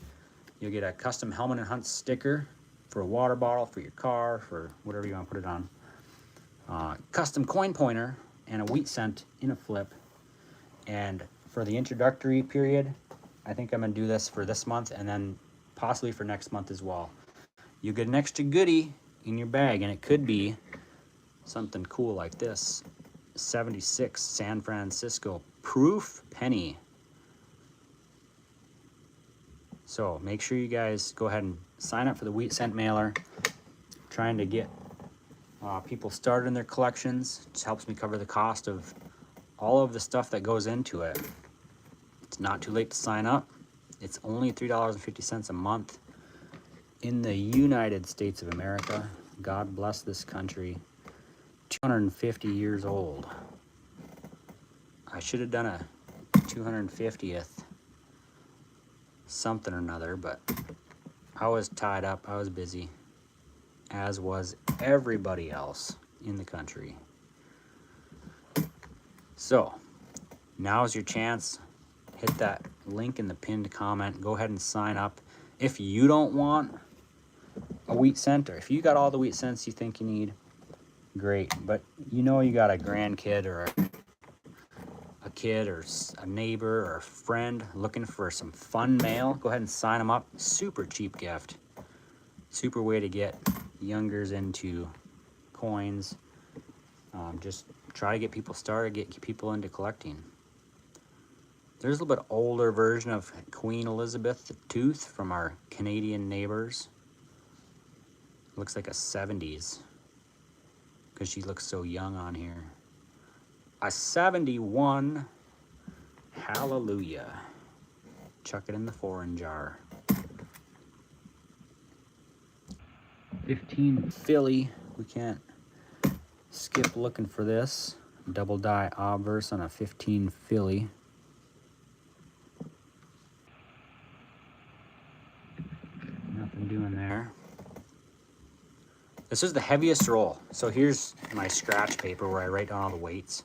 You'll get a custom Helmet and Hunt sticker for a water bottle, for your car, for whatever you want to put it on. Custom coin pointer and a wheat cent in a flip. And for the introductory period, I think I'm going to do this for this month and then possibly for next month as well. You get an extra goodie in your bag, and it could be something cool like this. 76 San Francisco proof penny. So make sure you guys go ahead and sign up for the wheat cent mailer. Trying to get people started in their collections. Just helps me cover the cost of all of the stuff that goes into it. It's not too late to sign up. It's only $3.50 a month in the United States of America. God bless this country. 250 years old. I should have done a 250th something or another, but I was tied up. I was busy, as was everybody else in the country. So now's your chance. Hit that link in the pinned comment. Go ahead and sign up. If you don't want a wheat cent, or if you got all the wheat cents you think you need, great. But you know you got a grandkid or a kid or a neighbor or a friend looking for some fun mail, go ahead and sign them up. Super cheap gift. Super way to get youngers into coins. Just try to get people started, get people into collecting. There's a little bit older version of Queen Elizabeth II from our Canadian neighbors. Looks like a 70s because she looks so young on here. A 71. Hallelujah. Chuck it in the foreign jar. 15 Philly. We can't skip looking for this. Double die obverse on a 15 Philly. Nothing doing there. This is the heaviest roll. So here's my scratch paper where I write down all the weights.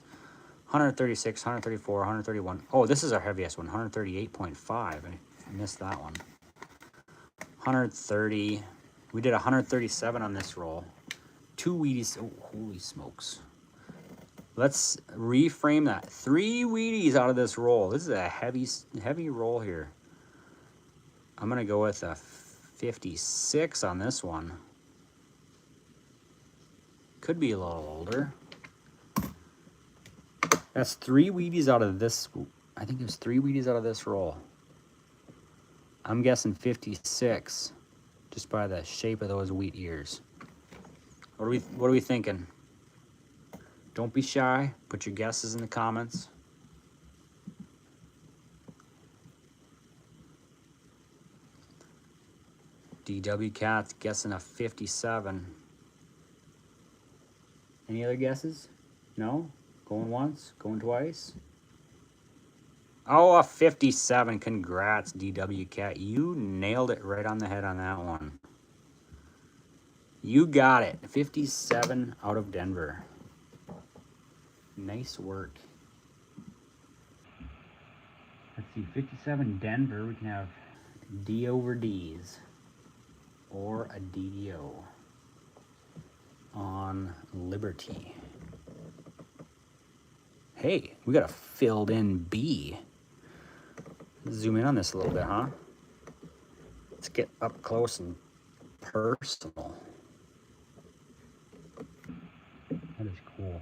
136, 134, 131. Oh, this is our heaviest one, 138.5. I missed that one. 130. We did 137 on this roll. 2 Wheaties. Oh, holy smokes. Let's reframe that. 3 Wheaties out of this roll. This is a heavy roll here. I'm going to go with a 56 on this one. Could be a little older. That's 3 Wheaties out of this. I think there's 3 Wheaties out of this roll. I'm guessing 56, just by the shape of those wheat ears. What are we thinking? Don't be shy. Put your guesses in the comments. DW Cat's guessing a 57. Any other guesses? No? Going once? Going twice? Oh, a 57. Congrats, DW Cat. You nailed it right on the head on that one. You got it. 57 out of Denver. Nice work. Let's see. 57 Denver. We can have D over D's. Or a DDO. On Liberty. Hey, we got a filled in B. Zoom in on this a little bit, huh? Let's get up close and personal. That is cool.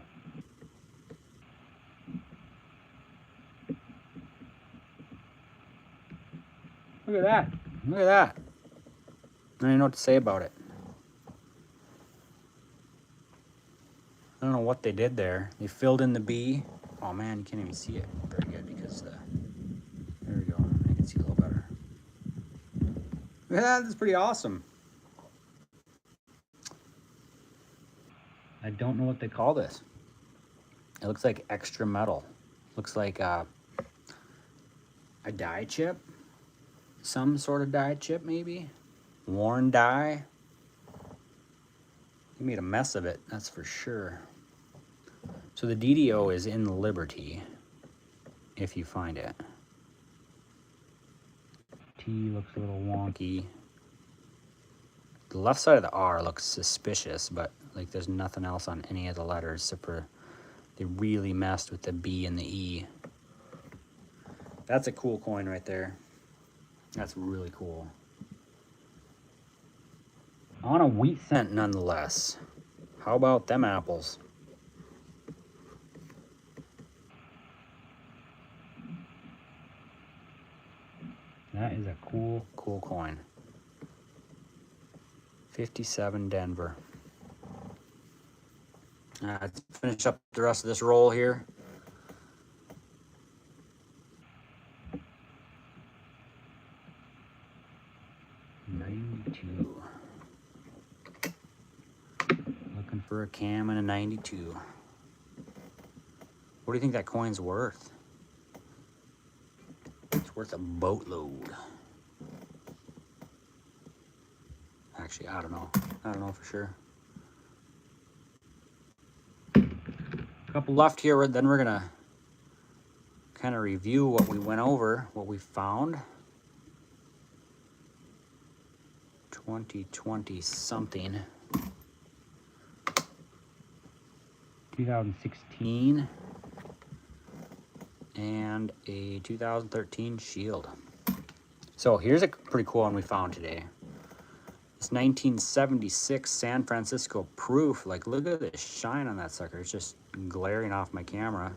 Look at that. Look at that. I don't even know what to say about it. I don't know what they did there. They filled in the B. Oh man, you can't even see it very good because there we go. I can see a little better. Yeah, that's pretty awesome. I don't know what they call this. It looks like extra metal. Looks like a die chip. Some sort of die chip, maybe. Worn die. He made a mess of it, that's for sure. So the DDO is in Liberty, if you find it. T looks a little wonky. The left side of the R looks suspicious, but like there's nothing else on any of the letters except for they really messed with the B and the E. That's a cool coin right there. That's really cool. On a wheat cent nonetheless. How about them apples? That is a cool coin. 57 Denver. Let's finish up the rest of this roll here. Looking for a cam and a 92. What do you think that coin's worth? It's worth a boatload. actually. I don't know. I don't know for sure. A couple left here. Then we're gonna kind of review what we went over, what we found. 2020 something. 2016. And a 2013 Shield. So here's a pretty cool one we found today. It's 1976 San Francisco Proof. Like, look at the shine on that sucker. It's just glaring off my camera.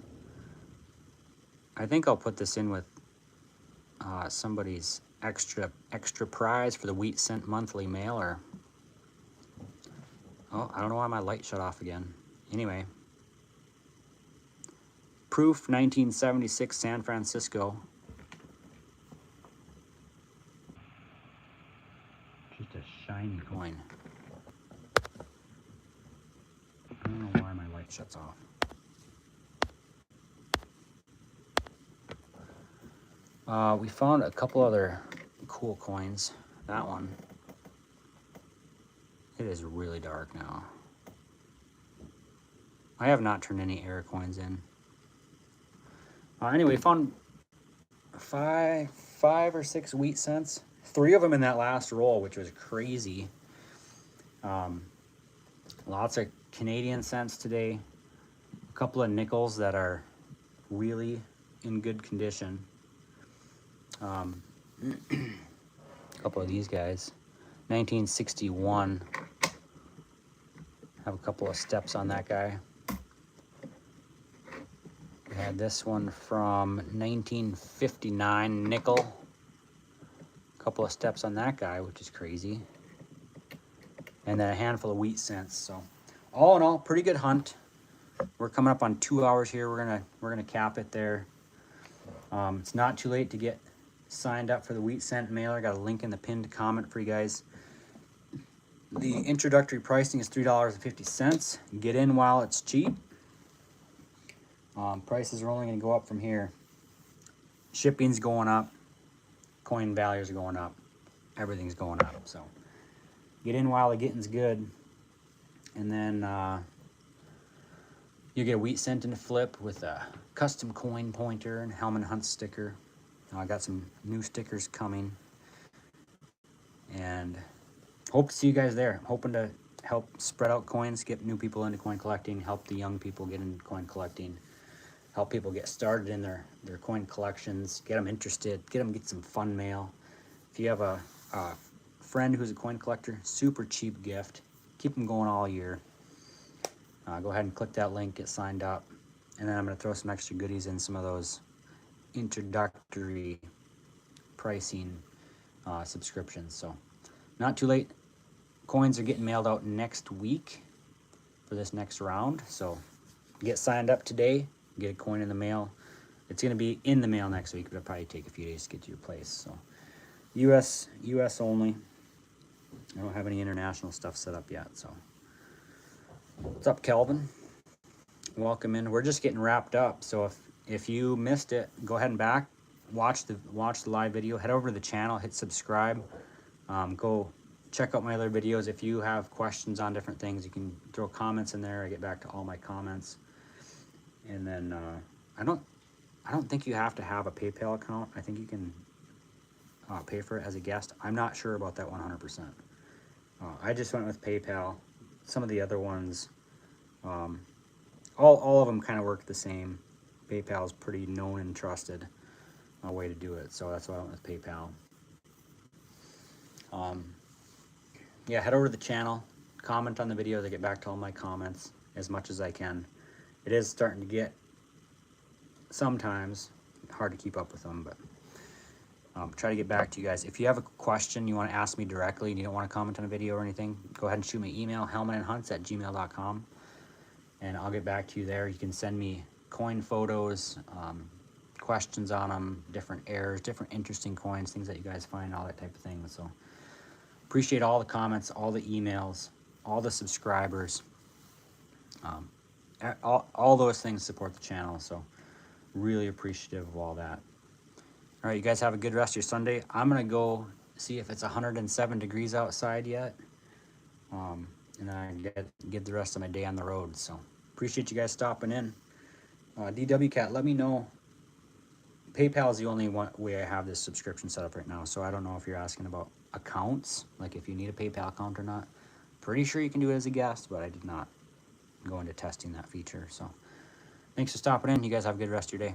I think I'll put this in with somebody's extra prize for the Wheat Cent monthly mailer. Oh, I don't know why my light shut off again. Anyway. Proof 1976 San Francisco. Just a shiny coin. I don't know why my light shuts off. We found a couple other cool coins. That one. It is really dark now. I have not turned any air coins in. Anyway, found five or six wheat cents. 3 of them in that last roll, which was crazy. Lots of Canadian cents today. A couple of nickels that are really in good condition. A couple of these guys. 1961. Have a couple of steps on that guy. We had this one from 1959 nickel. A couple of steps on that guy, which is crazy. And then a handful of wheat cents. So all in all, pretty good hunt. We're coming up on 2 hours here. We're gonna cap it there. It's not too late to get signed up for the Wheat Cent mailer. Got a link in the pinned comment for you guys. The introductory pricing is $3.50. Get in while it's cheap. Prices are only going to go up from here. Shipping's going up. Coin values are going up. Everything's going up. So get in while the getting's good. And then you get a Wheat Cent in the flip with a custom coin pointer and Hellman Hunt sticker. I got some new stickers coming. And hope to see you guys there. I'm hoping to help spread out coins, get new people into coin collecting, help the young people get into coin collecting, help people get started in their coin collections, get them interested, get some fun mail. If you have a friend who's a coin collector, super cheap gift. Keep them going all year. Go ahead and click that link, get signed up. And then I'm going to throw some extra goodies in, some of those introductory pricing subscriptions. So not too late. Coins are getting mailed out next week for this next round. So get signed up today, get a coin in the mail. It's going to be in the mail next week, but it'll probably take a few days to get to your place. So US only. I don't have any international stuff set up yet. So what's up, Kelvin? Welcome in. We're just getting wrapped up. So if you missed it, go ahead and watch the live video. Head over to the channel, hit subscribe. Go check out my other videos. If you have questions on different things, you can throw comments in there. I get back to all my comments. And then I don't think you have to have a PayPal account. I think you can pay for it as a guest. I'm not sure about that 100%. I just went with PayPal. Some of the other ones, all of them kind of work the same. PayPal is pretty known and trusted way to do it, so that's why I went with PayPal. Yeah, head over to the channel, comment on the videos. I get back to all my comments as much as I can. It is starting to get sometimes hard to keep up with them, but try to get back to you guys. If you have a question you want to ask me directly and you don't want to comment on a video or anything, go ahead and shoot me an email, hellmanandhunts@gmail.com, and I'll get back to you there. You can send me coin photos, questions on them, different errors, different interesting coins, things that you guys find, all that type of thing. So appreciate all the comments, all the emails, all the subscribers. All those things support the channel, so really appreciative of all that. All right, you guys have a good rest of your Sunday. I'm going to go see if it's 107 degrees outside yet. and then I get the rest of my day on the road. So appreciate you guys stopping in. DW Cat, let me know. PayPal is the only way I have this subscription set up right now. So I don't know if you're asking about accounts, like if you need a PayPal account or not. Pretty sure you can do it as a guest, but I did not go into testing that feature. So thanks for stopping in. You guys have a good rest of your day.